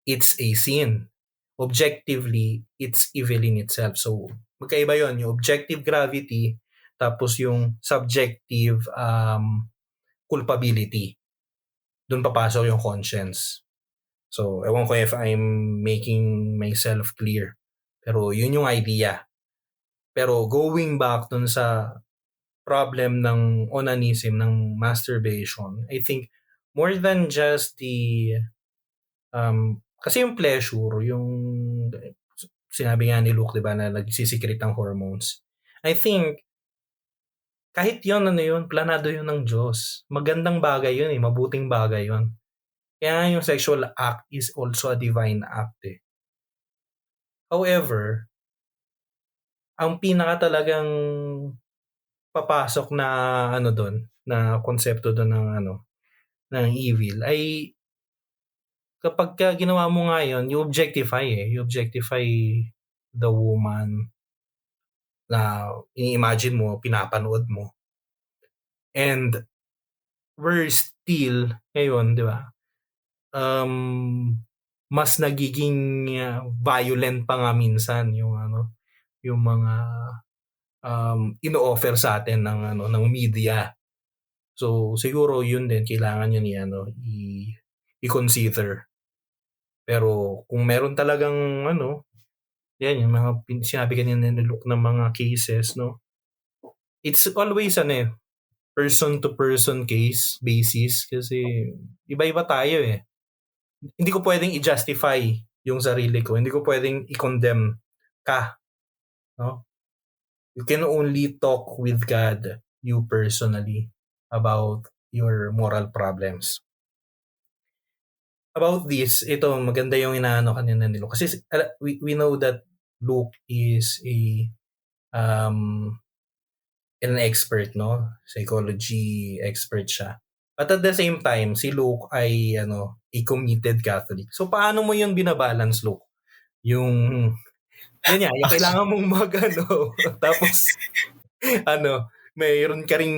it's a sin. Objectively, it's evil in itself. So, magkaiba yun. Yung objective gravity, tapos yung subjective culpability. Doon papasok yung conscience. So, ewan ko if I'm making myself clear. Pero yun yung idea. Pero going back dun sa problem ng onanism, ng masturbation, I think more than just the kasi yung pleasure, yung sinabi nga ni Luke, diba, na nagsisikret ng hormones. I think kahit yun, planado yun ng Diyos. Magandang bagay yun mabuting bagay yun. Kaya yung sexual act is also a divine act However, ang pinaka talagang papasok na doon, na konsepto doon ng evil ay kapag ginawa mo nga yun, you objectify You objectify the woman na ini-imagine mo, pinapanood mo. And we're still, ngayon, di ba, mas nagiging violent pa nga minsan yung mga ino-offer sa atin ng media. So siguro yun din kailangan yun i-consider. Pero kung meron talagang yan yung mga sinabi kanina ni Luke ng mga cases, no? It's always person to person case basis kasi iba-iba tayo Hindi ko pwedeng i-justify yung sarili ko. Hindi ko pwedeng i-condemn ka. No? You can only talk with God, you personally, about your moral problems. About this, ito, maganda yung inaano kanina ni Luke. Kasi we know that Luke is a an expert, no? Psychology expert siya. But at the same time, si Luke ay a committed Catholic. So paano mo 'yun binabalance, Luke? Yung yung kailangan mong tapos mayroon ka ring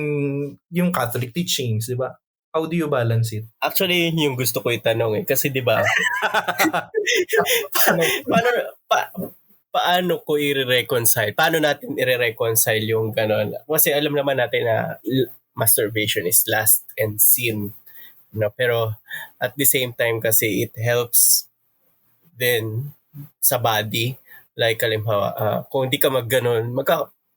yung Catholic teachings, 'di ba? How do you balance it? Actually, yung gusto ko itanong kasi 'di ba? paano ko i-reconcile? Paano natin i-reconcile yung gano'n? Kasi alam naman natin na masturbation is lust and sin. No? Pero at the same time kasi it helps din sa body. Like halimbawa, kung hindi ka mag-ganon,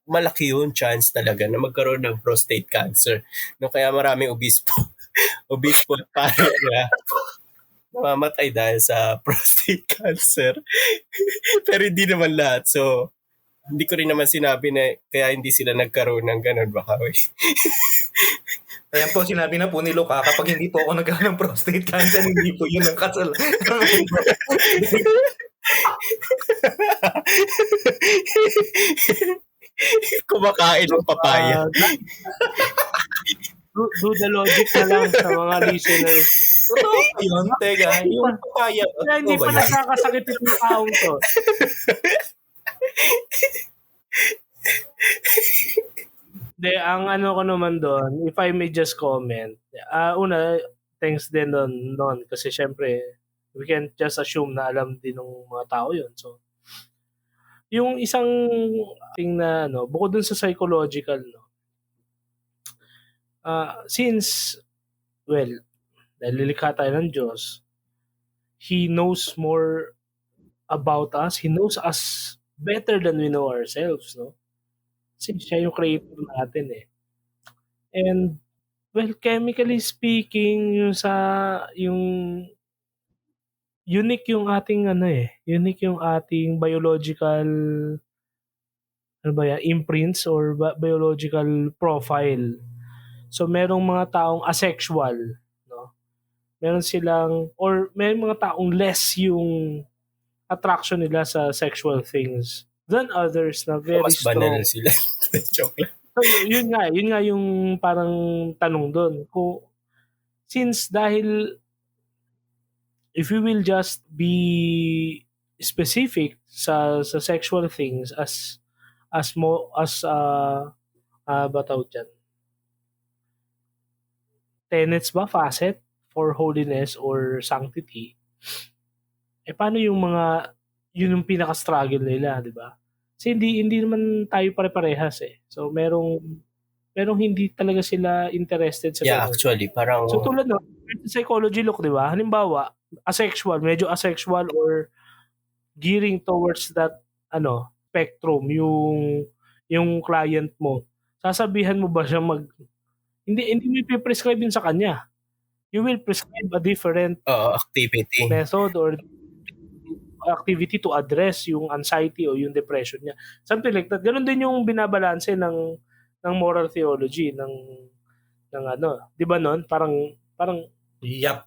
malaki yung chance talaga na magkaroon ng prostate cancer. No, kaya maraming obispo at pare na mamamatay dahil sa prostate cancer. Pero hindi naman lahat. So, hindi ko rin naman sinabi na kaya hindi sila nagkaroon ng ganun. Baka Ayan po, sinabi na po ni Luca, kapag hindi po ako nagkaroon ng prostate cancer, hindi po yun ang kasal. Kumakain ng papaya. Do the logic na lang sa mga listeners. Totoo yun, teka. Yung papaya. Hindi pa nagkakasakit yung taong to. De, ang ko naman doon, if I may just comment, una, thanks din doon kasi syempre, we can't just assume na alam din ng mga tao yun. So, yung isang thing na, bukod dun sa psychological, since, well, nalilikha tayo ng Diyos, He knows more about us. He knows us better than we know ourselves, no? Kasi siya yung creator natin eh. And, well, chemically speaking, yung unique yung ating unique yung ating biological imprints or biological profile. So merong mga taong asexual, no? Meron silang or may mga taong less yung attraction nila sa sexual things than others na very mas strong. banal sila. Joke lang. So, yun nga yung parang tanong doon. Since dahil if we will just be specific sa sexual things as tenets ba, facet for holiness or sanctity, paano yung mga yun yung pinaka-struggle nila, di ba? Kasi hindi naman tayo pare-parehas eh. So merong hindi talaga sila interested sa ganun. Actually, parang so tulad psychology look, di ba? Halimbawa, medyo asexual or gearing towards that spectrum yung client mo. Sasabihan mo ba siya hindi mo i-prescribe yun sa kanya. You will prescribe a different activity method or activity to address yung anxiety o yung depression niya. Something like that. Ganun din yung binabalanse ng moral theology ng 'di ba noon? Parang yep.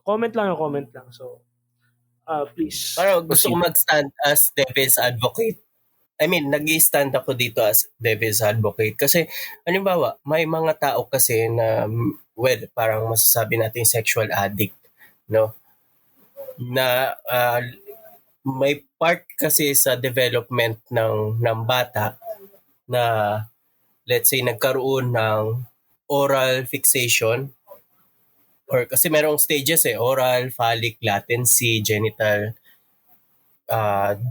Comment lang. So please. Parang gusto ko mag-stand as devil's advocate. I mean, nag-i-stand ako dito as devil's advocate kasi halimbawa, may mga tao kasi na parang masasabi natin sexual addict, no? Na may part kasi sa development ng bata na let's say nagkaroon ng oral fixation or kasi merong stages oral, phallic, latency, genital,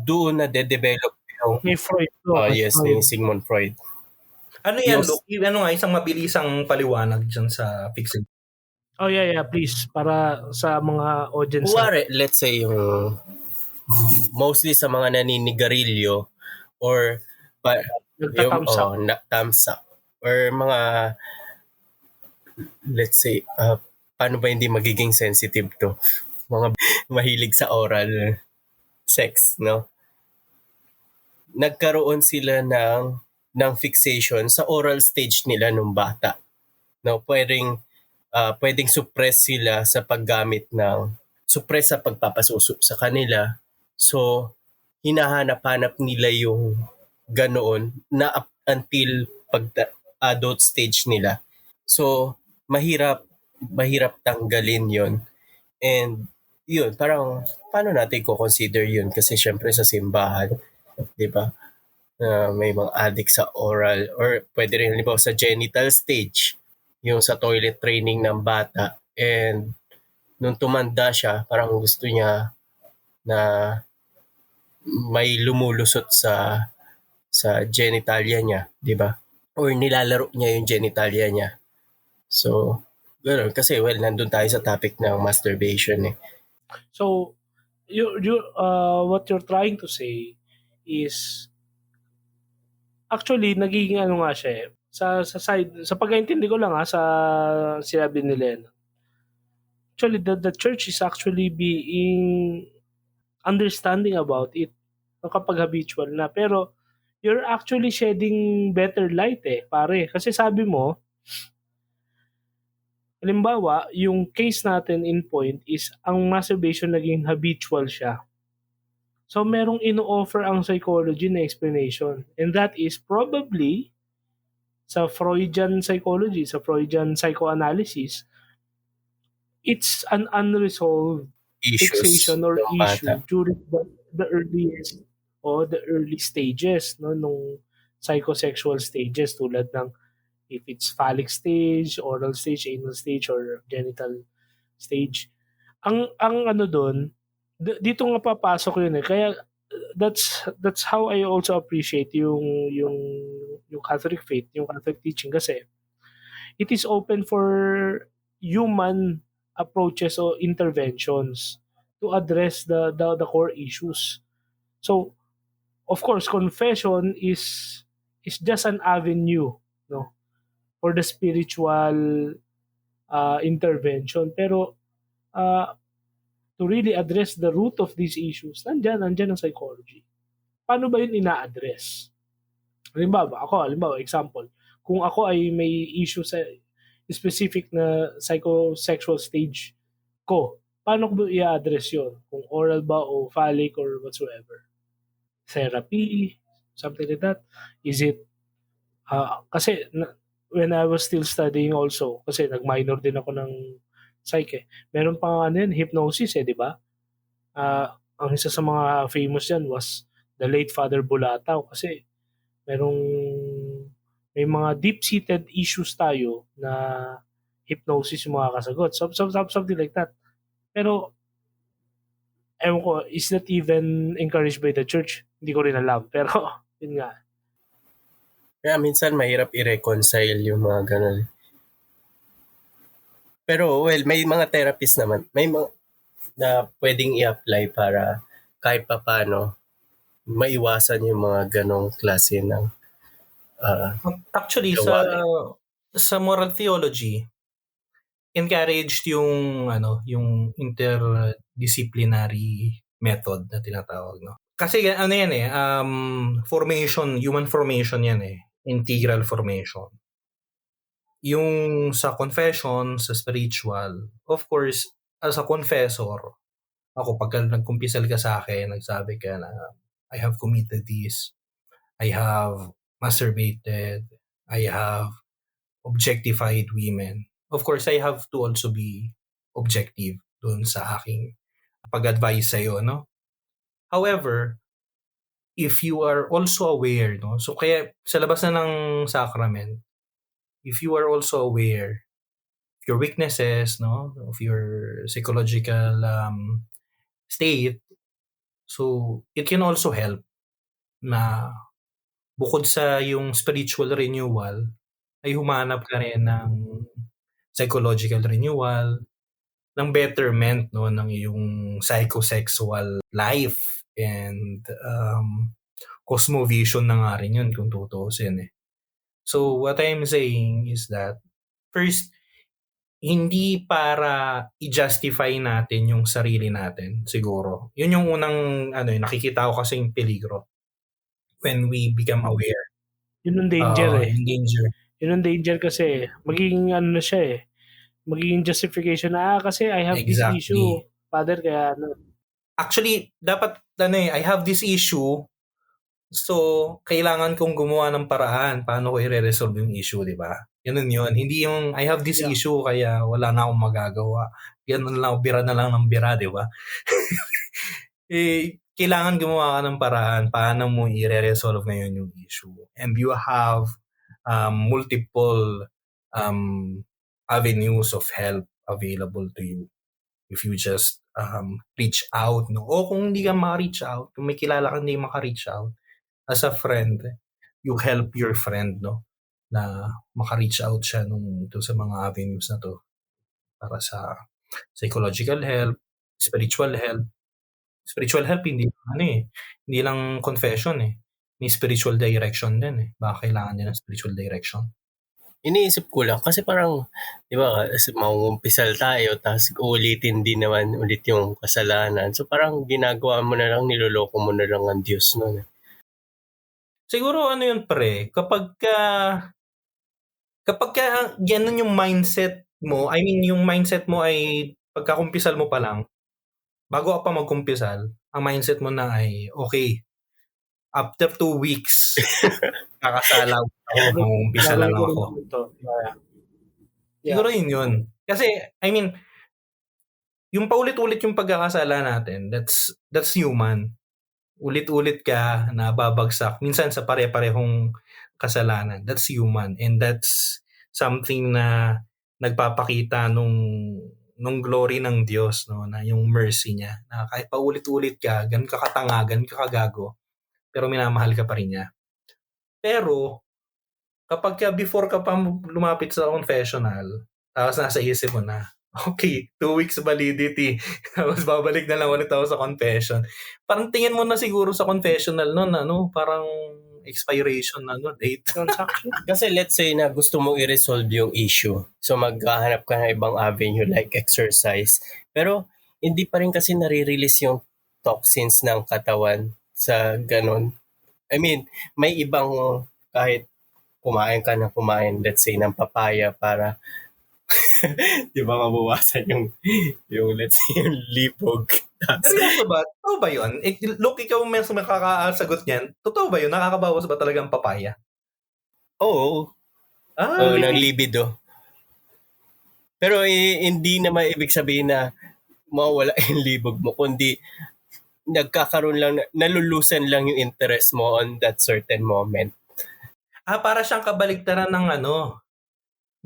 doon na de-develop yung ni Freud. Yes, ni Sigmund Freud. Ano yan, Luke? Isang mabilisang paliwanag dyan sa fixing. Oh yeah, please. Para sa mga audience. Let's say yung mostly sa mga naninigarilyo or thumbs up or mga let's say paano ba hindi magiging sensitive to mga mahilig sa oral sex, no? Nagkaroon sila ng fixation sa oral stage nila nung bata. No, pwedeng suppress sila sa paggamit suppress sa pagpapasuso sa kanila. So, hinahanap-hanap nila yung ganoon na up until adult stage nila. So, mahirap tanggalin yon. And yun, parang paano natin ko-consider yun? Kasi syempre sa simbahan, di ba? May mga addict sa oral or pwede rin halimbawa sa genital stage, yung sa toilet training ng bata. And nung tumanda siya, parang gusto niya na may lumulusot sa genitalia niya, di ba? Or nilalaro niya yung genitalia niya. So, gano'n. Kasi, nandun tayo sa topic ng masturbation eh. So, what you're trying to say is actually nagiging ano nga siya eh. Sa side, sa pagkaintindi ko lang sa sinabi ni Len. Actually, the church is actually being understanding about it kapag habitual na. Pero, you're actually shedding better light pare. Kasi sabi mo, halimbawa, yung case natin in point is ang masturbation naging habitual siya. So, merong ino-offer ang psychology na explanation. And that is probably sa Freudian psychology, sa Freudian psychoanalysis, it's an unresolved fixation or issue during the earliest o the early stages nung psychosexual stages tulad ng if it's phallic stage, oral stage, anal stage, or genital stage. Ang ano doon, dito nga papasok yun Kaya that's how I also appreciate yung Catholic faith, yung Catholic teaching kasi it is open for human approaches or interventions to address the core issues. So, of course, confession is just an avenue, for the spiritual intervention. Pero to really address the root of these issues, nandyan ang psychology. Paano ba yun ina-address? Halimbawa, example, kung ako ay may issue sa specific na psychosexual stage ko, paano ko ba i-address yun? Kung oral ba o phallic or whatsoever? Therapy, something like that? Is it, kasi when I was still studying also, kasi nag-minor din ako ng psyche, meron pa hypnosis di ba? Ang isa sa mga famous yan was the late Father Bulatao kasi may mga deep-seated issues tayo na hypnosis yung mga kasagot. Something like that. Pero, ewan ko, is that even encouraged by the church? Hindi ko rin alam. Pero, yun nga. Kaya minsan mahirap i-reconcile yung mga ganun. Pero, may mga therapist naman. May mga na pwedeng i-apply para kahit pa paano maiwasan yung mga ganong klase ng actually sa moral theology encouraged yung interdisciplinary method na tinatawag kasi yan human formation yan integral formation. Yung sa confession, sa spiritual, of course as a confessor, ako pagka nagkumpisal ka sa akin, nagsabi ka na I have committed this, I have masturbated, I have objectified women. Of course, I have to also be objective dun sa aking pag-advise sa'yo, no? However, if you are also aware, no? So kaya sa labas na ng sacrament, if you are also aware of your weaknesses, no? Of your psychological state, so it can also help na bukod sa yung spiritual renewal, ay humanap ka rin ng psychological renewal, ng betterment ng iyong psychosexual life and cosmovision na nga rin yun kung tutuusin So what I'm saying is that first, hindi para i-justify natin yung sarili natin siguro. Yun yung unang nakikita ko kasi yung peligro when we become aware. Yun ang danger Yung danger. Yun ang danger kasi magiging na siya magiging justification na kasi I have this issue, Father, kaya actually, dapat, I have this issue, so, kailangan kong gumawa ng paraan paano ko i-resolve yung issue, di ba? Ganun yun. Hindi yung, I have this issue, kaya wala na akong magagawa. Ganun lang, bira na lang ng bira, di ba? Kailangan gumawa ka ng paraan paano mo i-resolve ngayon yung issue. And you have multiple avenues of help available to you if you just reach out, no? O kung hindi ka maka-reach out, kung may kilala kang hindi maka-reach out, as a friend, you help your friend, no? Na maka-reach out siya to sa mga avenues na to para sa psychological help, spiritual help. Spiritual help, hindi lang confession eh. May spiritual direction din eh. Baka kailangan niya ng spiritual direction. Iniisip ko lang kasi parang, di ba, mangumpisal tayo tapos ulitin din naman ulit yung kasalanan. So parang ginagawa mo na lang, niloloko mo na lang ang Diyos nun. Siguro yun pre, kapag ganun yung mindset mo, I mean yung mindset mo ay pagkakumpisal mo pa lang, bago ka pa magkumpisal, ang mindset mo na ay, okay, after 2 weeks, kakasala ako, magkumpisal lang ako. Siguro yun. Kasi, I mean, yung paulit-ulit yung pagkakasala natin, that's human. Ulit-ulit ka na babagsak. Minsan sa pare-parehong kasalanan. That's human. And that's something na nagpapakita nung glory ng Diyos, no? Na yung mercy niya. Na kahit paulit-ulit ka, ganun ka katanga, ganun ka kagago, pero minamahal ka pa rin niya. Pero, kapag before ka pa lumapit sa confessional, tapos nasa isip mo na, okay, 2 weeks validity. Tapos babalik na lang ulit ako sa confession. Parang tingin mo na siguro sa confessional nun, parang expiration na date. Kasi let's say na gusto mong i-resolve yung issue. So maghahanap ka ng ibang avenue like exercise. Pero hindi pa rin kasi nare-release yung toxins ng katawan sa ganun. I mean, may ibang kahit kumain ka ng let's say ng papaya para di ba mabawasan yung let's say yung lipog. Seryoso ba? Totoo ba yun? Look, ikaw may makakasagot niyan. Totoo ba yun? Nakakabawas ba talaga ang papaya? Oo. Oo, ng libido. Pero hindi naman ibig sabihin na mawala yung libog mo, kundi nagkakaroon lang, nalulusan lang yung interest mo on that certain moment. Para siyang kabaligtaran ng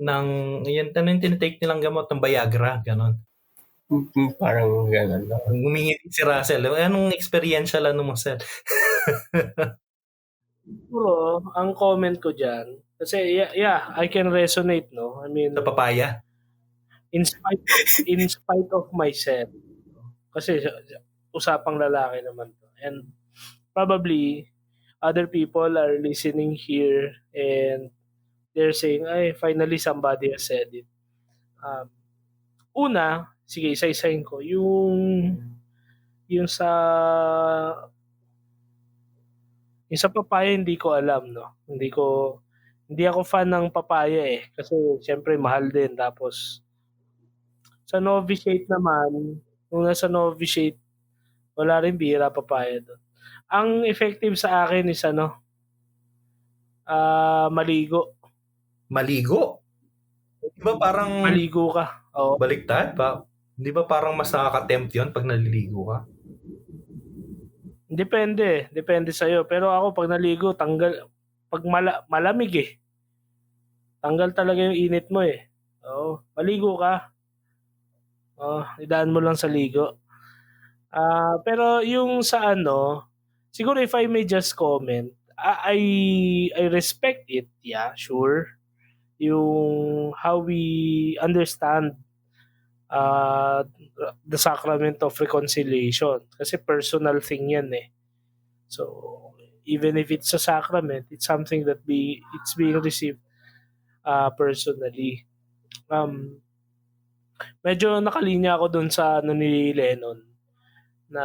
yan, yung tinitake nilang gamot ng Viagra, ganon. Parang ganon. Ngumingiti si Russell. Anong experiential mo, sir? Siguro, ang comment ko dyan, kasi yeah, I can resonate, no? I mean, sa papaya? In spite of myself. Kasi usapang lalaki naman to. And probably, other people are listening here and they're saying, ay, finally somebody has said it. Una, sige, isa-isahin ko. Yung sa papaya, hindi ko alam, no? Hindi ako fan ng papaya eh. Kasi, syempre, mahal din. Tapos, sa novitiate naman, nung nasa novitiate, wala rin bira papaya doon. Ang effective sa akin is maligo. Maligo? Di ba parang... Maligo ka. Oo. Baliktad ba? Di ba parang mas nakaka-tempt yun pag naliligo ka? Depende sa'yo. Pero ako pag naligo, pag malamig eh. Tanggal talaga yung init mo eh. Oo. Maligo ka. Idaan mo lang sa ligo. Pero yung sa siguro if I may just comment, I respect it, yeah, sure. Yung how we understand the sacrament of reconciliation. Kasi personal thing yan eh. So, even if it's a sacrament, it's something that it's being received personally. Medyo nakalinya ako dun sa ni Lennon na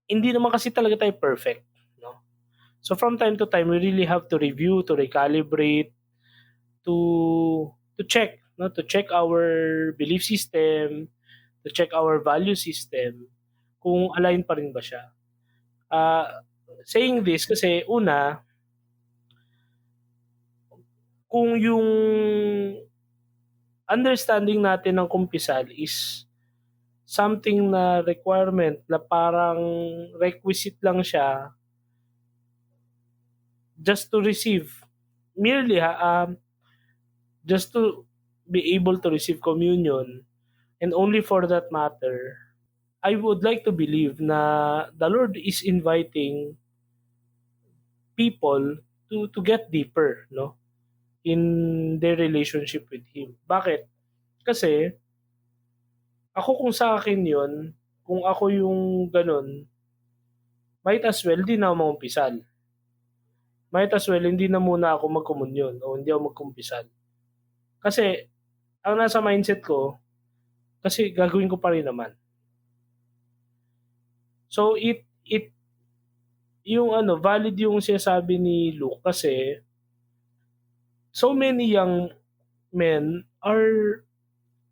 hindi naman kasi talaga tayo perfect, no? So from time to time we really have to review, to recalibrate, to check, no, to check our belief system, to check our value system, kung align pa rin ba siya. Saying this kasi una, kung yung understanding natin ng kumpisal is something na requirement na parang requisite lang siya just to receive, merely just to be able to receive communion, and only for that matter, I would like to believe na the Lord is inviting people to get deeper, no, in their relationship with Him. Bakit? Kasi ako, kung sa akin yun, kung ako yung ganun, might as well di na ako magkumpisal. Might as well hindi na muna ako magkomunyon o hindi ako magkumpisal. Kasi ang nasa mindset ko, kasi gagawin ko pa rin naman. So yung valid yung sinasabi ni Luke, kasi so many young men are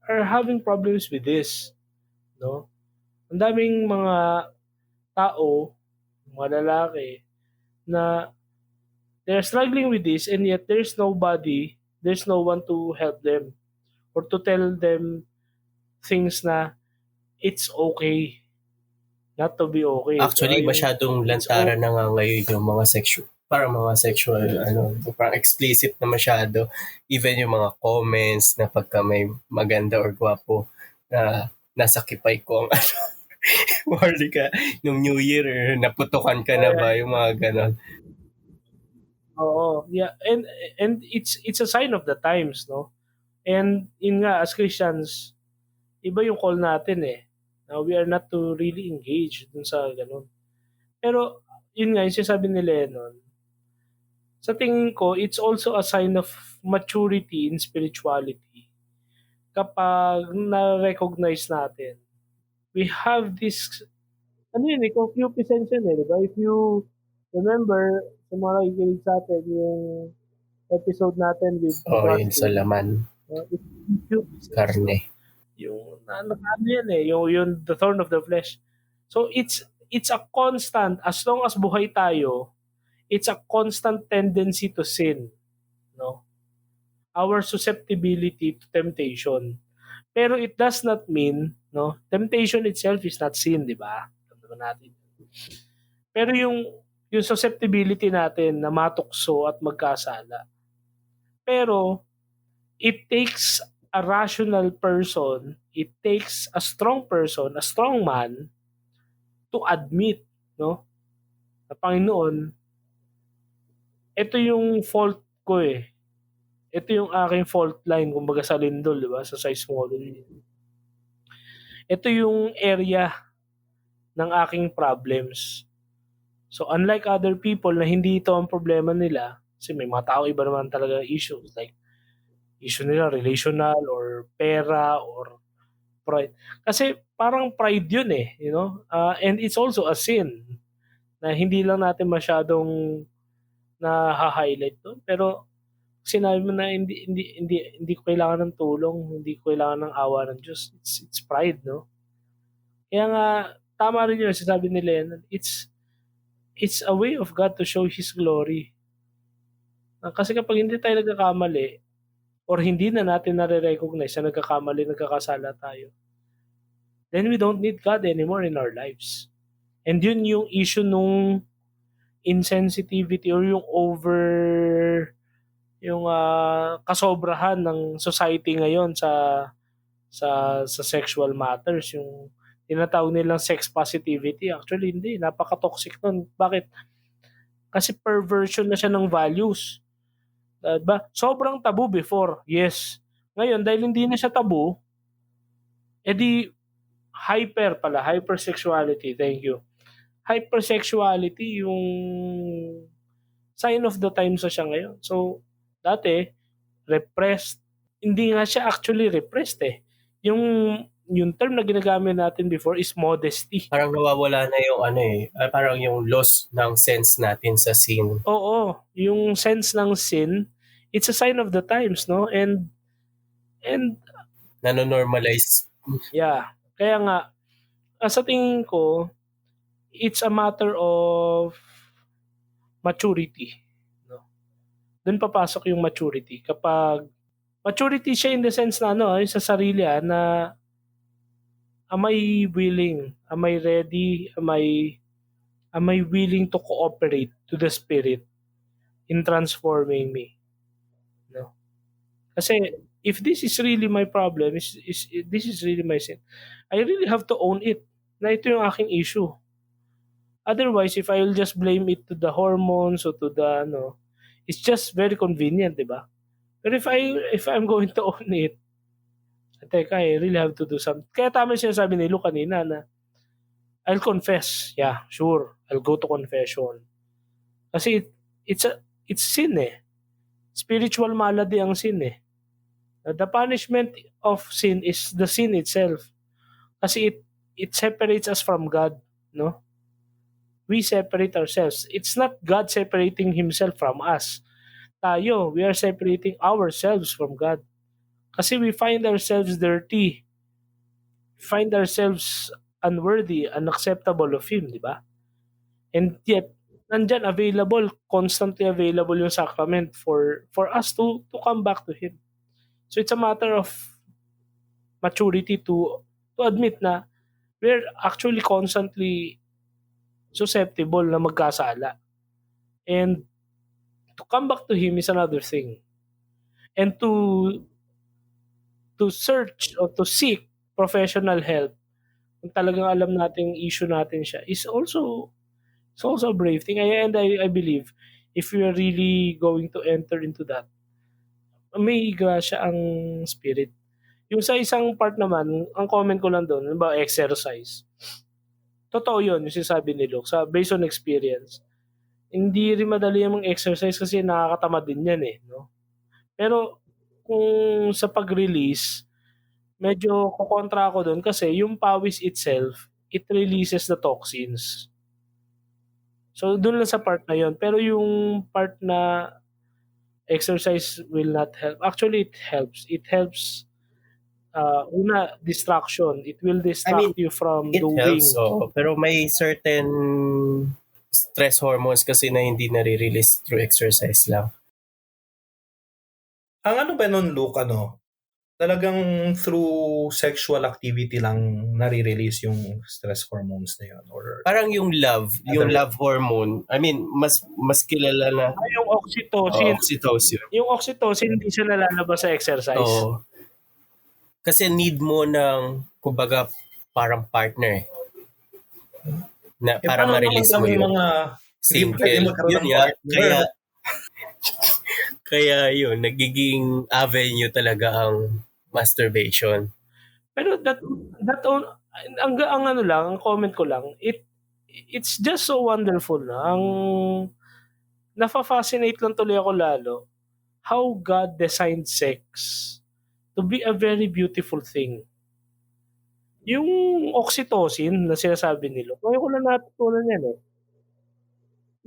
having problems with this, no? Ang daming mga tao, mga lalaki, na they're struggling with this, and yet there's no one to help them or to tell them things na it's okay not to be okay. Actually, masyadong lantaran na nga ngayon yung mga sexual, parang explicit na masyado. Even yung mga comments na pagka may maganda or gwapo na nasa kipay ko ang Marley ka, nung New Year, naputukan ka na ba, yung mga ganon. Oo, yeah. And it's a sign of the times, no? And yun nga, as Christians, iba yung call natin eh. Now, we are not to really engage dun sa ganun. Pero, yun nga, yung sinasabi ni Lennon, sa tingin ko, it's also a sign of maturity in spirituality. Kapag na-recognize natin, we have this, concupiscence yan eh, di ba? If you remember, sa mga nakikinig sa atin, yung episode natin with yun sa laman. Karne. Yung yan eh, yung the thorn of the flesh. So it's a constant, as long as buhay tayo, it's a constant tendency to sin, no? Our susceptibility to temptation. Pero it does not mean, no, temptation itself is not sin, di ba? Tandaan natin. Pero yung susceptibility natin na matukso at magkasala. Pero it takes a rational person, it takes a strong person, a strong man, to admit, no, na Panginoon, ito yung fault ko eh. Ito yung aking fault line, kumbaga sa lindol, di ba? Sa size model. Ito yung area ng aking problems. So, unlike other people na hindi ito ang problema nila, kasi may mga tao iba naman talaga issues, like issue nila relational or pera or pride. Kasi parang pride yun eh, you know? And it's also a sin na hindi lang natin masyadong na-highlight doon. Pero sinabi mo na hindi ko kailangan ng tulong, hindi ko kailangan ng awa ng Diyos. It's pride, no? Kaya nga, tama rin yun, sinabi ni Lennon, it's a way of God to show His glory. Kasi kapag hindi tayo nagkakamali, or hindi na natin nare-recognize na nagkakamali, nagkakasala tayo, then we don't need God anymore in our lives. And yun yung issue nung insensitivity or yung kasobrahan ng society ngayon sa sexual matters, yung tinatawag nilang sex positivity. Actually hindi, napaka-toxic nun. Bakit? Kasi perversion na siya ng values. Diba? Sobrang tabu before, yes. Ngayon, dahil hindi na siya tabu, edi hypersexuality, thank you. Hypersexuality yung sign of the times na siya ngayon. So, dati, repressed. Hindi nga siya actually repressed eh. Yung term na ginagamit natin before is modesty. Parang nawawala na yung parang yung loss ng sense natin sa sin. Oo, yung sense ng sin, it's a sign of the times, no? And nano-normalize. Yeah. Kaya nga, sa tingin ko, it's a matter of maturity. No? Doon papasok yung maturity. Kapag maturity siya in the sense na yung sa sarili na am I willing? Am I ready? Am I willing to cooperate to the Spirit in transforming me? No? Kasi if this is really my problem, this is really my sin, I really have to own it na ito yung aking issue. Otherwise, if I will just blame it to the hormones or to the it's just very convenient, di ba? But if I'm going to own it, teka, I really have to do something. Kaya tama siya sabi ni Luke kanina na I'll confess. Yeah, sure. I'll go to confession. Kasi it's sin eh. Spiritual malady ang sin eh. The punishment of sin is the sin itself. Kasi it separates us from God, no? We separate ourselves. It's not God separating himself from us. Tayo, we are separating ourselves from God. Kasi we find ourselves dirty. We find ourselves unworthy, unacceptable of Him, di ba? And yet, nandyan available, constantly available yung sacrament for us to come back to Him. So it's a matter of maturity to admit na we're actually constantly susceptible na magkasala. And to come back to Him is another thing. And to search or to seek professional help kung talagang alam natin issue natin siya is also a brave thing. And I believe if we are really going to enter into that, may grasya ang Spirit. Yung sa isang part naman, ang comment ko lang doon, ba exercise. Totoo yun, yung sinasabi ni Luke, based on experience. Hindi rin madali yung exercise kasi nakakatamad din yan eh. No? Pero kung sa pag-release, medyo kukontra ako doon kasi yung pawis itself, it releases the toxins. So doon lang sa part na yon. Pero yung part na exercise will not help. Actually, it helps. It helps una, distraction. It will distract you from doing. Helps, pero may certain stress hormones kasi na hindi nare-release through exercise lang. Ang ano ba nun, Luke, talagang through sexual activity lang nare-release yung stress hormones na yun? Or parang yung love hormone, I mean, mas kilala na. Yung oxytocin. Oxytocin. Yung oxytocin hindi siya nalalabas sa exercise. Oo. Kasi need mo ng, kumbaga, parang partner. Na para ma-release mo yung mga single. Yun kaya yun, nagiging avenue talaga ang masturbation. Pero ang comment ko lang, it's just so wonderful na. Ang nafa-fascinate lang tuloy ako lalo how God designed sex to be a very beautiful thing. Yung oxytocin na sinasabi nila, kaya ko lang natutunan yan eh.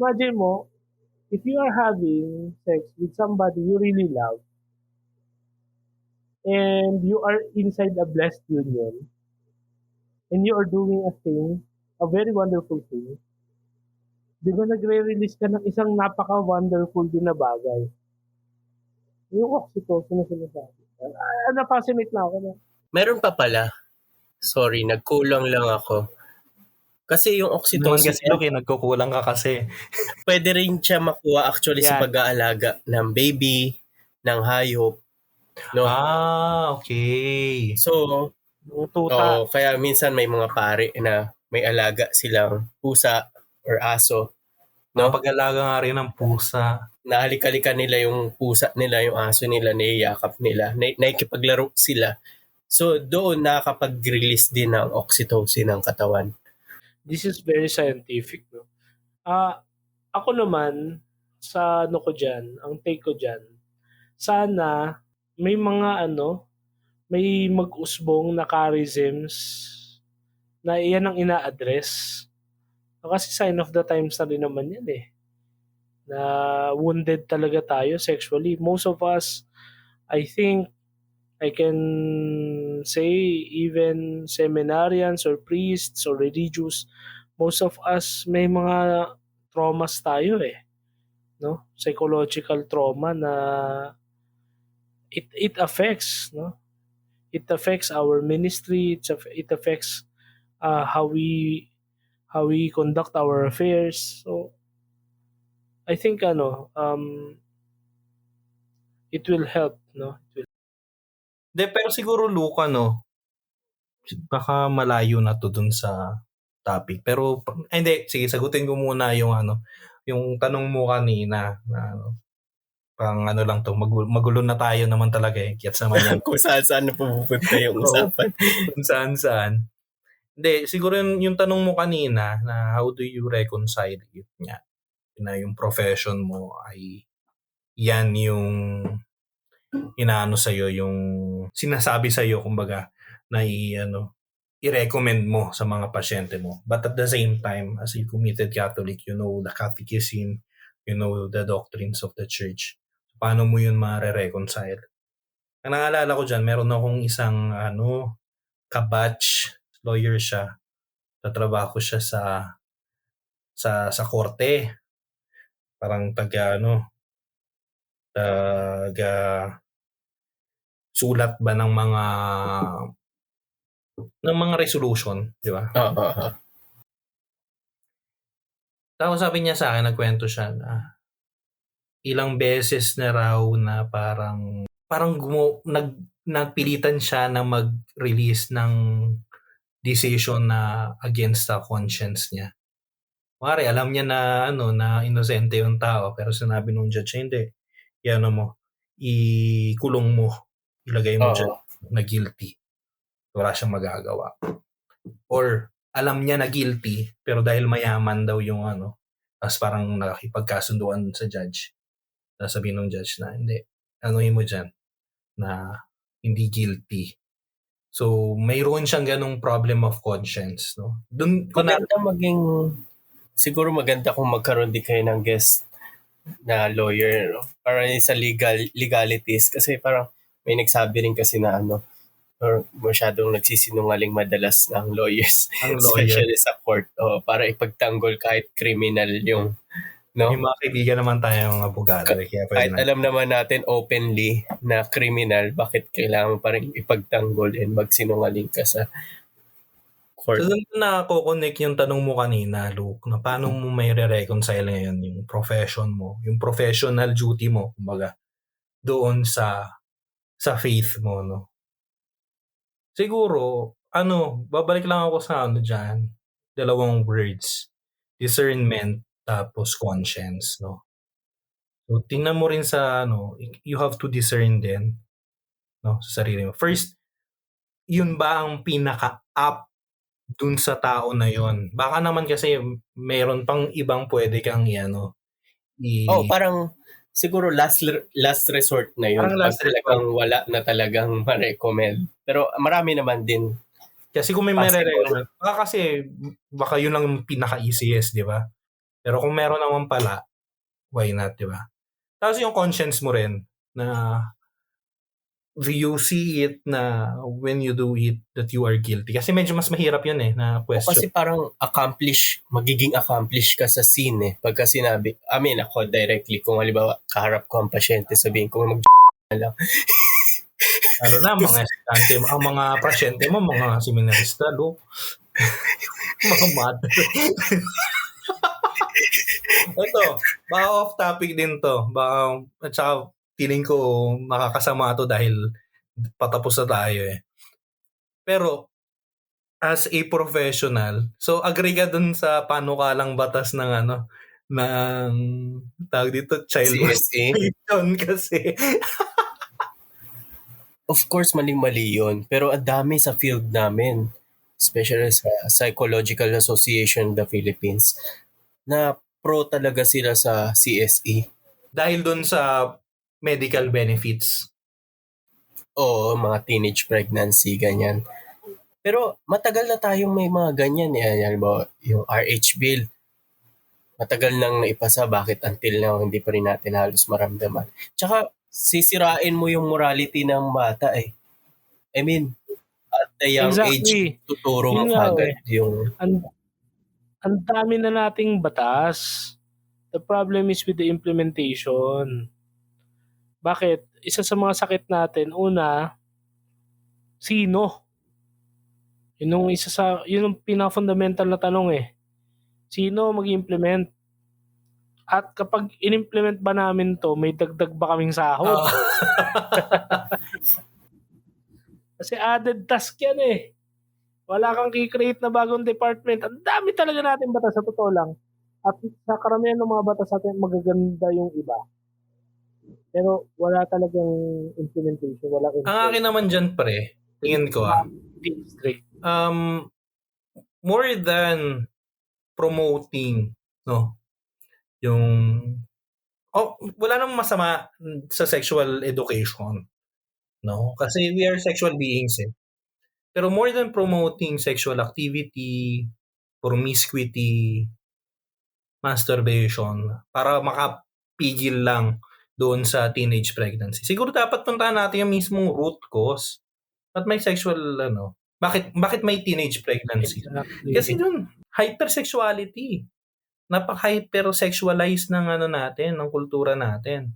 Imagine mo, if you are having sex with somebody you really love, and you are inside a blessed union, and you are doing a very wonderful thing, di ba nagre-release ka ng isang napaka-wonderful din na bagay? Yung oxytocin na sinasabi. Na-fascinate na ako na. Meron pa pala. Sorry, nagkulang lang ako. Kasi yung oxytocin... Kasi Luke, nagkukulang ka kasi. Pwede rin siya makuha actually sa pag-aalaga ng baby, ng hayop. No? Okay. So, kaya minsan may mga pare na may alaga silang pusa or aso. No? Pag-alaga nga rin ng pusa. Nahalik-halikan nila yung pusa nila, yung aso nila, niyayakap nila, nakikipaglaro sila. So, doon nakakapag-release din ng oxytocin ng katawan. This is very scientific. No? Ako naman, sa ko dyan, ang take ko dyan, sana may mga may mag-usbong na charisms na iyan ang ina-address. Kasi sign of the times na rin naman yan eh. Na wounded talaga tayo sexually. Most of us, I think, I can say even seminarians or priests or religious, most of us may mga traumas tayo no? Psychological trauma na it affects, no? It affects our ministry, it affects how we conduct our affairs. So I think it will help, no? Pero siguro Luca, no, baka malayo na to dun sa topic. Pero hindi, sige, sagutin ko muna yung yung tanong mo kanina na pang lang to, magulo na tayo naman talaga Gets naman yan. Kung saan na pupunta yung usapan. Kung saan. Hindi, siguro yung tanong mo kanina na how do you reconcile it niya na yung profession mo ay yan yung inaano sa'yo, yung sinasabi sa'yo, kumbaga, na i-recommend mo sa mga pasyente mo. But at the same time, as a committed Catholic, you know the catechism, you know the doctrines of the church. Paano mo yun ma-reconcile? Ang naalala ko dyan, meron akong isang kabatch, lawyer siya. Tatrabaho siya sa korte. Parang taga sulat ba ng mga resolution, di ba? Tapos sabi niya sa akin, nagkwento siya na ilang beses na raw na parang nagpilitan siya na mag-release ng decision na against the conscience niya. Mare, alam niya na na inosente yung tao, pero sinabi nung judge, hindi, ikulong mo, ilagay mo dyan na guilty. Wala siyang magagawa. Or alam niya na guilty, pero dahil mayaman daw yung as parang nakipagkasunduan sa judge, sabihin ng judge na hindi, anuhin mo dyan na hindi guilty. So mayroon siyang ganong problem of conscience, no? Doon ko siguro maganda kung magkaroon din kayo ng guest na lawyer, no? Para sa legalities, kasi parang may nagsabi rin kasi na or masyadong nagsisinungaling madalas ng lawyers, especially sa court, para ipagtanggol kahit criminal yung, no? Yung mga kaibigan naman tayong abogado. Kahit alam naman natin openly na criminal, bakit kailangan pa rin ipagtanggol and magsinungaling ka sa court? So, doon na ko-connect yung tanong mo kanina, Luke, na paano mo may re-reconcile ngayon yung profession mo, yung professional duty mo, kumbaga, doon sa faith mo, no? Siguro, babalik lang ako sa dyan, dalawang words, discernment, tapos conscience, no? So, tingnan mo rin sa, you have to discern din, no, sa sarili mo. First, yun ba ang pinaka-up dun sa tao na yon? Baka naman kasi mayroon pang ibang pwede kang parang siguro last resort na yun. Pag talagang wala na talagang ma-recommend. Pero marami naman din. Kasi kung may ma-recommend, baka yun lang yung pinaka-easiest, di ba? Pero kung meron naman pala, why not, di ba? Tapos yung conscience mo rin, na do you see it na when you do it that you are guilty? Kasi medyo mas mahirap yun na question. Kasi parang magiging accomplish ka sa scene pagka sinabi, ako directly, kung halimbawa kaharap ko ang pasyente, sabihin ko lang. Ano na, ang mga pasyente mo, mga seminarista, mga mother. Ito, baka off topic din to. At saka, feeling ko makakasama to dahil patapos na tayo Pero, as a professional, so agree ka dun sa panukalang batas ng tawag dito, child protection kasi. Of course, maling-mali yun. Pero ang dami sa field namin, especially sa Psychological Association of the Philippines, na pro talaga sila sa CSE. Dahil dun sa medical benefits. Oo, mga teenage pregnancy, ganyan. Pero matagal na tayong may mga ganyan. Halimbawa, yung RH bill, matagal nang naipasa, bakit until now hindi pa rin natin halos maramdaman. Tsaka sisirain mo yung morality ng bata I mean, the young age, tuturo mo agad yung... Ang dami na nating batas. The problem is with the implementation. Bakit? Isa sa mga sakit natin, una, sino? Yun yung pinaka-fundamental na tanong eh. Sino mag-implement? At kapag in-implement ba namin to, may dagdag ba kaming sahod? Kasi added task yan eh. Wala kang i-create na bagong department. Ang dami talaga natin batas sa totoo lang. At sa karamihan ng mga batas natin, magaganda yung iba. Pero wala talagang implementation. Ang akin naman dyan, pre, tingin ko more than promoting, no, yung wala namang masama sa sexual education, no, kasi we are sexual beings eh. Pero more than promoting sexual activity, promiscuity, masturbation, para makapigil lang doon sa teenage pregnancy, siguro dapat puntahan natin yung mismong root cause. At may sexual, bakit may teenage pregnancy? Exactly. Kasi doon, hypersexuality. Napaka-hypersexualize ng natin, ng kultura natin.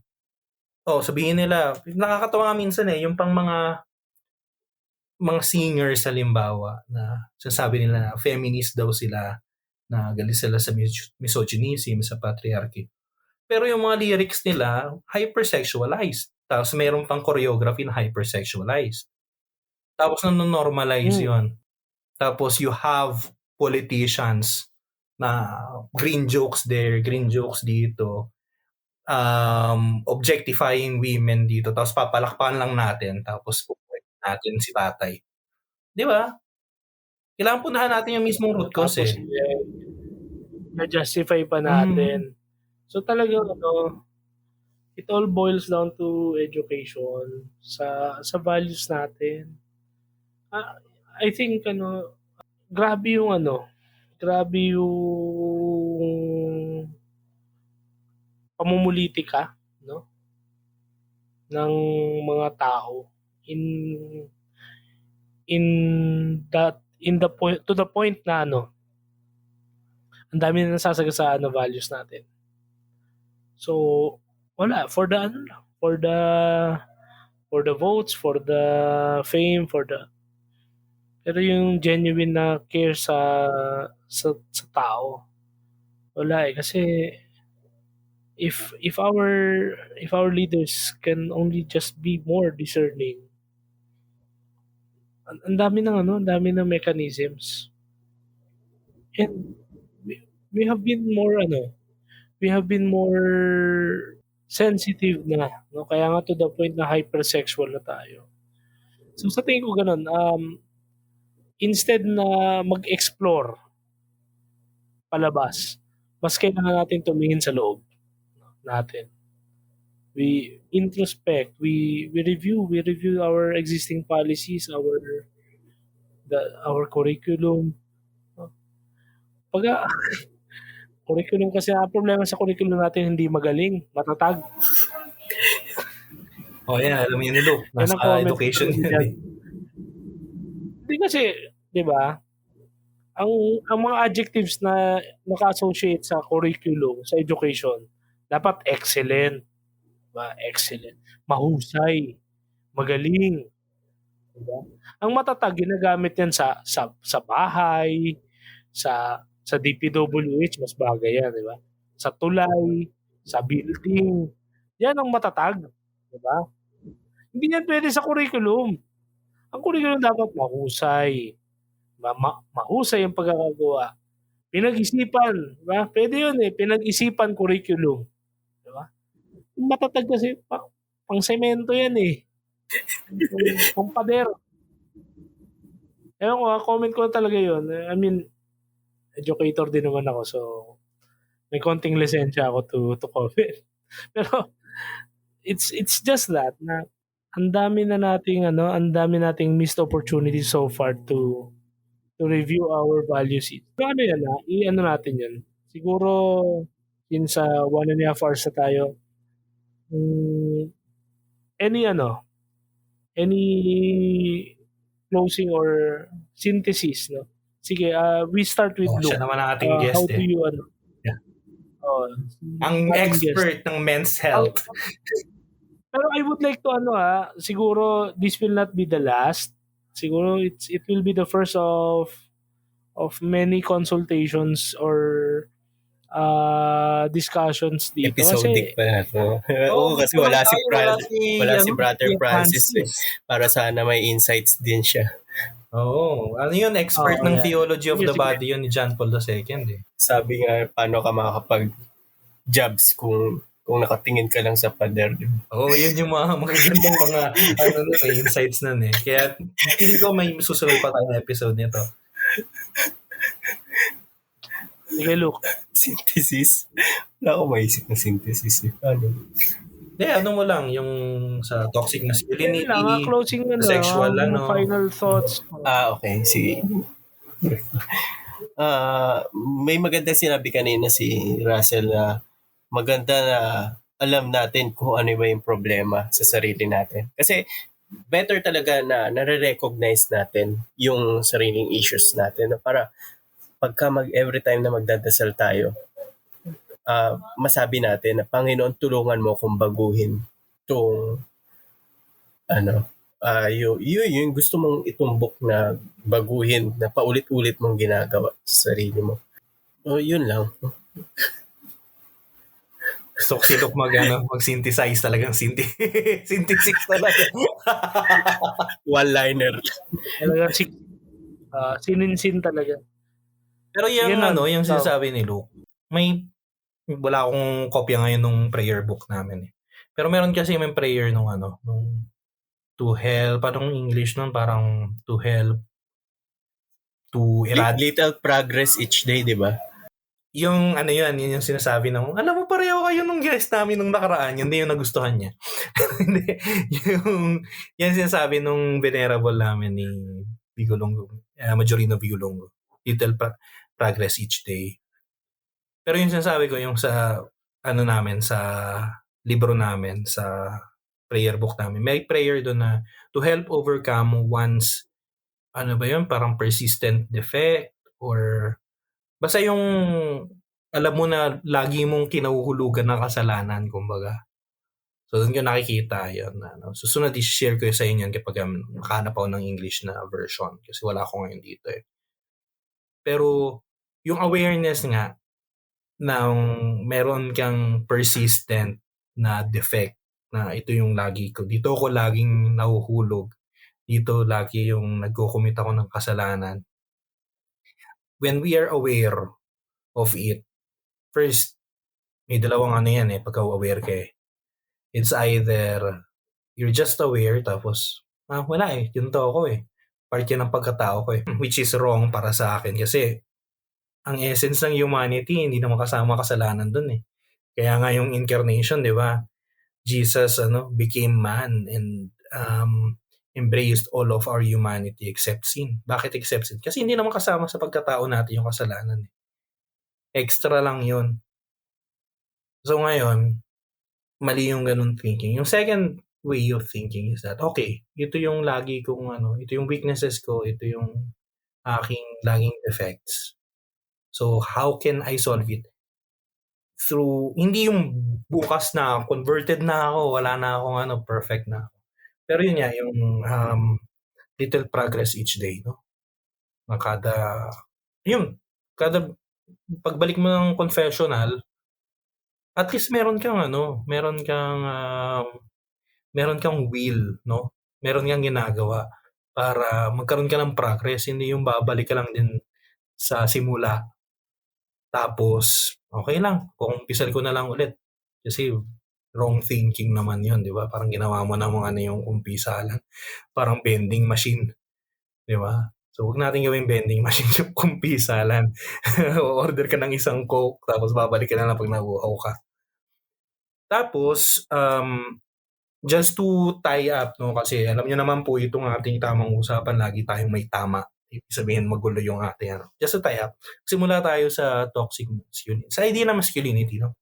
Sabihin nila, nakakatawa nga minsan yung pang mga singers halimbawa na sasabi nila na feminist daw sila, na galit sila sa misogynism, sa patriarchy. Pero yung mga lyrics nila, hypersexualized. Tapos mayroon pang choreography na hypersexualized. Tapos nanonormalize yun. Tapos you have politicians na green jokes there, green jokes dito. Objectifying women dito. Tapos papalakpakan lang natin. Tapos pupuwet natin si tatay. Di ba? Kailangan punahan natin yung mismong root cause eh. Na-justify pa natin. So talagang it all boils down to education sa values natin. I think grabe yung pamumulitika, no, ng mga tao to the point na ang dami na nasasagasaan na values natin. So wala for the votes, for the fame, pero yung genuine na care sa tao, wala kasi if our leaders can only just be more discerning, ang dami ng mechanisms, and we have been more sensitive na, no? Kaya nga to the point na hypersexual na tayo. So sa tingin ko ganun, instead na mag-explore palabas, mas kailangan natin tumingin sa loob natin. We introspect, we review our existing policies, our curriculum. Curriculum kasi ang problema sa curriculum natin, hindi magaling, matatag. Alam mo yun, nasa education yun. Hindi kasi, di ba, ang mga adjectives na naka-associate sa curriculum, sa education, dapat excellent, diba? Excellent, mahusay, magaling, diba? Ang matatag ginagamit yan sa bahay, sa DPWH, mas bagay yan, diba? Sa tulay, sa building, yan ang matatag, diba? Hindi yan pwede sa curriculum. Ang curriculum dapat mahusay, mahusay ang pagkakagawa, pinag-isipan, diba? Pwede yun pinag-isipan curriculum, diba? Matatag kasi pang semento yan pang pader. Ewan ko, comment ko talaga yun. I mean, educator din naman ako, so may konting lisensya ako to comment. Pero it's just that na ang dami nating missed opportunity so far to review our values. So yan natin yan. Siguro sa 1.5 hours na tayo, any closing or synthesis, no? Sige, we start with Luke. Siya naman ang ating guest How do you, Yeah. ating Ang guest. expert ng men's health. Pero I would like to siguro this will not be the last. Siguro it will be the first of many consultations or discussions dito. Episodic pa na to. Oo, kasi wala si Brother Francis. Para sana may insights din siya. Oo. Ano yun? Expert ng theology of the body yun ni John Paul II eh. Sabi nga, paano ka makakapag-jobs kung nakatingin ka lang sa pader. Oo, yun yung mga magagandang mga insights nun eh. Kaya hindi ko may susunod pa tayong episode nito. Sige, Luke. Synthesis? Wala ako maisip na synthesis eh. Ano? Ano mo lang, yung sa toxic masculinity, closing sexual, final thoughts. Okay. Sige. May maganda sinabi kanina si Russell na maganda na alam natin kung ano ba yung problema sa sarili natin. Kasi better talaga na nare-recognize natin yung sariling issues natin para pagka every time na magdadasal tayo, masabi natin na Panginoon, tulungan mo kung baguhin tong yung gusto mong itumbok na baguhin na paulit-ulit mong ginagawa sa sarili mo. Yun lang. Gusto ko si Luke mag-synthesize talagang synthesis talaga. One-liner. Talaga sininsin talaga. Pero yung sinasabi ni Luke, wala akong kopya ngayon nung prayer book namin eh. Pero meron kasi may prayer nung to help, anong English nun, parang to help to little progress each day, di ba? Yung yun yung sinasabi ng, alam mo pareho kayo nung guest namin nung nakaraan, yun din yung nagustuhan niya. Yan sinasabi nung venerable namin ni Vigolongo, Majorino Vigolongo, little progress each day. Pero yung sinasabi ko, yung sa namin, sa libro namin, sa prayer book namin, may prayer doon na to help overcome one's parang persistent defect or basta yung alam mo na lagi mong kinahuhulugan ng kasalanan, kumbaga. So doon ko nakikita yun. Susunod i-share ko sa inyo kapag nakahanap ako ng English na version kasi wala ako ngayon dito eh. Pero yung awareness nga na meron kang persistent na defect na ito yung lagi ko. Dito ako laging nahuhulog. Dito lagi yung nagko-commit ako ng kasalanan. When we are aware of it, first, may dalawang yan eh, pagka-aware ka eh. It's either you're just aware tapos, wala eh, yun to ako eh. Part yan ng pagkatao ko eh. Which is wrong para sa akin kasi ang essence ng humanity, hindi naman kasama kasalanan dun eh. Kaya nga yung incarnation, di ba? Jesus became man and embraced all of our humanity except sin. Bakit except sin? Kasi hindi naman kasama sa pagkatao natin yung kasalanan eh. Extra lang yun. So ngayon, mali yung ganun thinking. Yung second way of thinking is that, okay, ito yung lagi kong ito yung weaknesses ko, ito yung aking laging defects. So, how can I solve it? Through, hindi yung bukas na, converted na ako, wala na akong perfect na ako. Pero yun nga, yung little progress each day, no? Kada pagbalik mo ng confessional, at least meron kang will, no? Meron kang ginagawa para magkaroon ka ng progress, hindi yung babalik ka lang din sa simula. Tapos, okay lang, kung umpisal ko na lang ulit. Kasi wrong thinking naman yun, di ba? Parang ginawa mo namang yung umpisalan. Parang vending machine, di ba? So, huwag natin gawing vending machine yung kumpisalan. Order ka ng isang Coke, tapos babalik ka na lang pag nauuhaw ka. Tapos, just to tie up, no, kasi alam niyo naman po itong ating tamang usapan, lagi tayong may tama. Ibig sabihin magulo yung ating Just to tie up, simula tayo sa toxic masculinity. Sa idea na masculinity, no?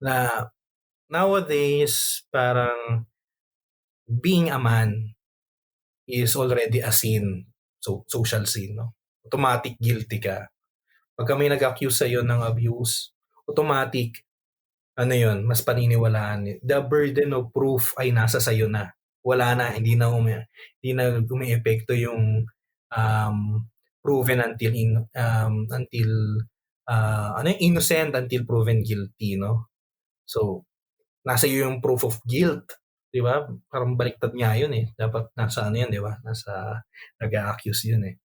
Na nowadays, parang being a man is already a sin. So, social sin, no? Automatic guilty ka. Pagka may nag-accuse sa'yo ng abuse, automatic, mas paniniwalaan. The burden of proof ay nasa sa'yo na. Wala na, hindi na umi-epekto yung proven until innocent until proven guilty, no? So, nasa iyo yung proof of guilt, di ba? Parang baliktad nga yun eh. Dapat nasa yun, di ba? Nasa nag-a-accuse yun eh.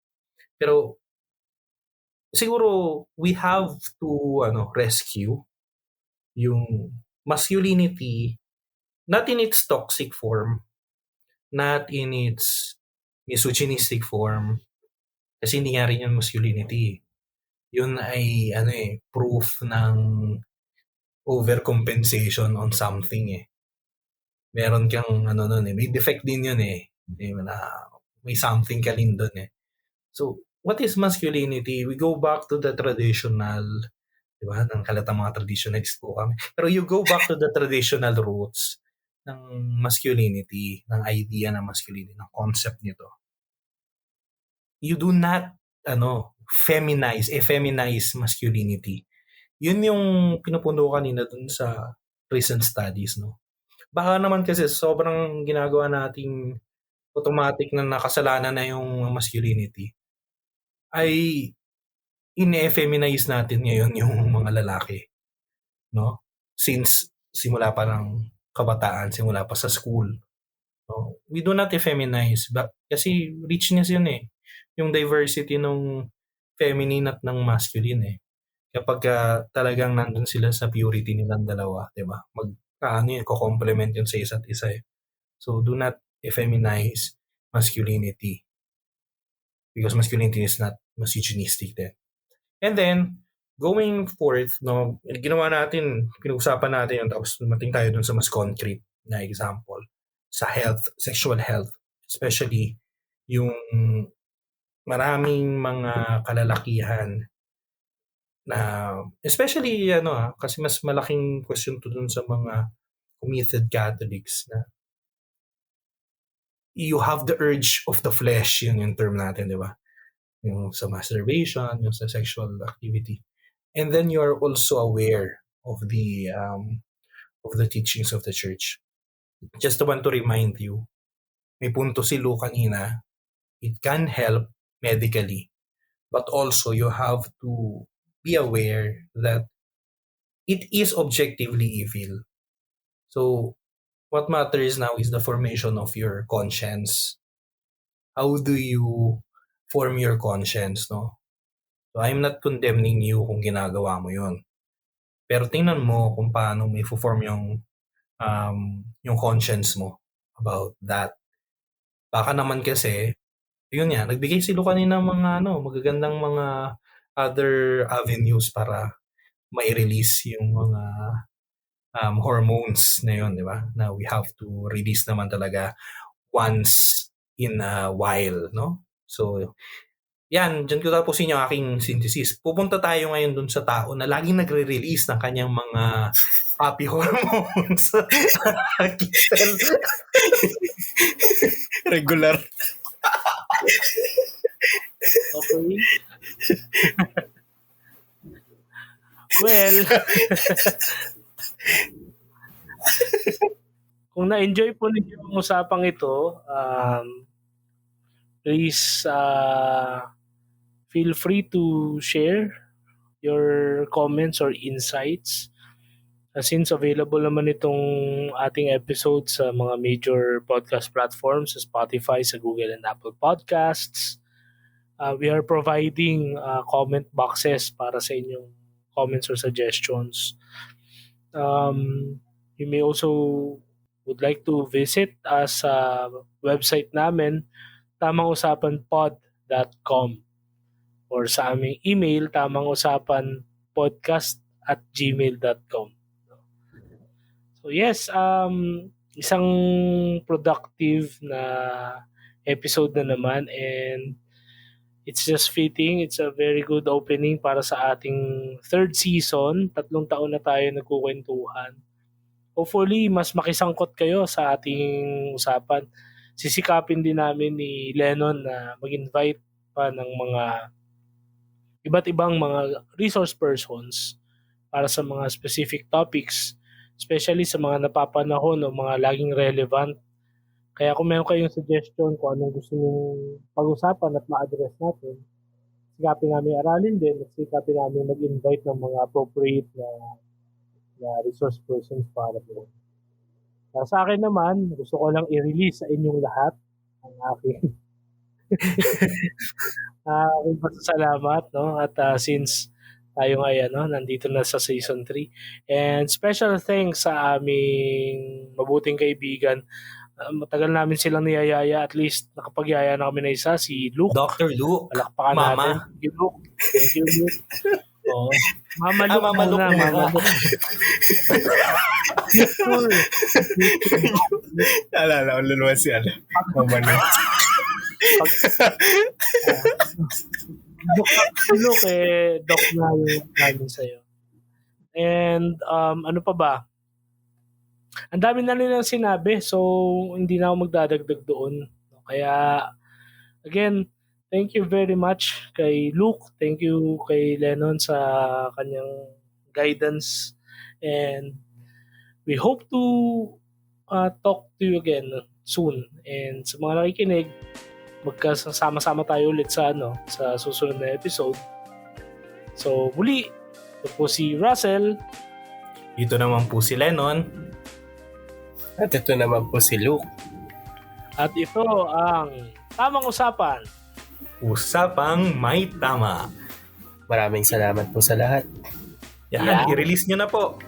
Pero, siguro, we have to rescue yung masculinity, not in its toxic form, not in its misogynistic form, kasi hindi nga rin yung masculinity. Yun ay proof ng overcompensation on something eh. Meron kang may defect din yun eh. May something ka rin dun eh. So, what is masculinity? We go back to the traditional, di ba? Ng kalatang mga traditionalists po kami. Pero you go back to the traditional roots ng masculinity, ng idea ng masculinity, ng concept nito. You do not effeminize masculinity. Yun yung pinupundo kanina dun sa recent studies, no? Baka naman kasi sobrang ginagawa nating automatic na nakasalanan na yung masculinity, ay ine-effeminize natin ngayon yung mga lalaki, no? Since simula pa ng kabataan, simula pa sa school, no? We do not effeminize, kasi richness yun eh. Yung diversity ng feminine at ng masculine eh. Kapag talagang nandun sila sa purity nilang dalawa, di ba? Ko-complement yun sa isa't isa eh. So, do not effeminize masculinity. Because masculinity is not misogynistic then. And then, going forth, no, ginawa natin, pinag-usapan natin yun, tapos dumating tayo dun sa mas concrete na example. Sa health, sexual health. Especially, yung maraming mga kalalakihan na, especially kasi mas malaking question to dun sa mga committed Catholics na you have the urge of the flesh, yun yung term natin, di ba? Yung sa masturbation, yung sa sexual activity. And then you are also aware of the teachings of the church. Just want to remind you, may punto si Lou kanina, it can help medically, but also you have to be aware that it is objectively evil. So, what matters now is the formation of your conscience. How do you form your conscience, no? So, I'm not condemning you kung ginagawa mo yun. Pero tingnan mo kung paano mo i-form yung conscience mo about that. Baka naman kasi, yun nga, nagbigay sila kanina ng mga magagandang mga other avenues para ma-release yung mga hormones na yun, di ba? Na we have to release naman talaga once in a while, no? So, yan, dyan ko tapusin yung aking synthesis. Pupunta tayo ngayon dun sa tao na laging nagre-release ng kanyang mga happy hormones. Regular. Okay. Well, kung na-enjoy po ninyo ang usapang ito, please feel free to share your comments or insights. Since available naman itong ating episode sa mga major podcast platforms, sa Spotify, sa Google and Apple Podcasts, we are providing comment boxes para sa inyong comments or suggestions. You may also would like to visit us sa website namin, tamangusapanpod.com, or sa aming email, tamangusapanpodcast@gmail.com. So yes, isang productive na episode na naman, and it's just fitting. It's a very good opening para sa ating third season. 3 taon na tayo nagkukwentuhan. Hopefully, mas makisangkot kayo sa ating usapan. sisikapin din namin ni Lennon na mag-invite pa ng mga iba't ibang mga resource persons para sa mga specific topics, especially sa mga napapanahon o mga laging relevant. Kaya kung meron kayong suggestion kung anong gusto nyo pag-usapan at ma-address natin, sikapin namin aralin din at sikapin namin mag-invite ng mga appropriate na resource persons para doon. Sa akin naman, gusto ko lang i-release sa inyong lahat ang aking aking pasasalamat, no? At since tayo ngayon, no, nandito na sa season 3. And special thanks sa aming mabuting kaibigan. Matagal namin silang niyayaya, at least nakapagyaya na kami na isa, si Luke. Dr. Luke. Palakpakan Mama. natin. Thank you, Luke. Thank you, Luke. Oh. Mama Luke Mama Luke muna. muna. Mama Luke. Alala ko naman si Mama Luke. Luke, doc na yung namin sa'yo. And ano pa ba? Ang dami na nilang sinabi, so hindi na ako magdadagdag doon. Kaya, again, thank you very much kay Luke. Thank you kay Lennon sa kanyang guidance. And we hope to talk to you again soon. And sa mga nakikinig, magkasama-sama tayo ulit sa sa susunod na episode. So, muli, ito po si Russell. Ito naman po si Lennon. At ito naman po si Luke. At ito ang Tamang Usapan. Usapang may tama. Maraming salamat po sa lahat. Yan, Yeah. i-release nyo na po.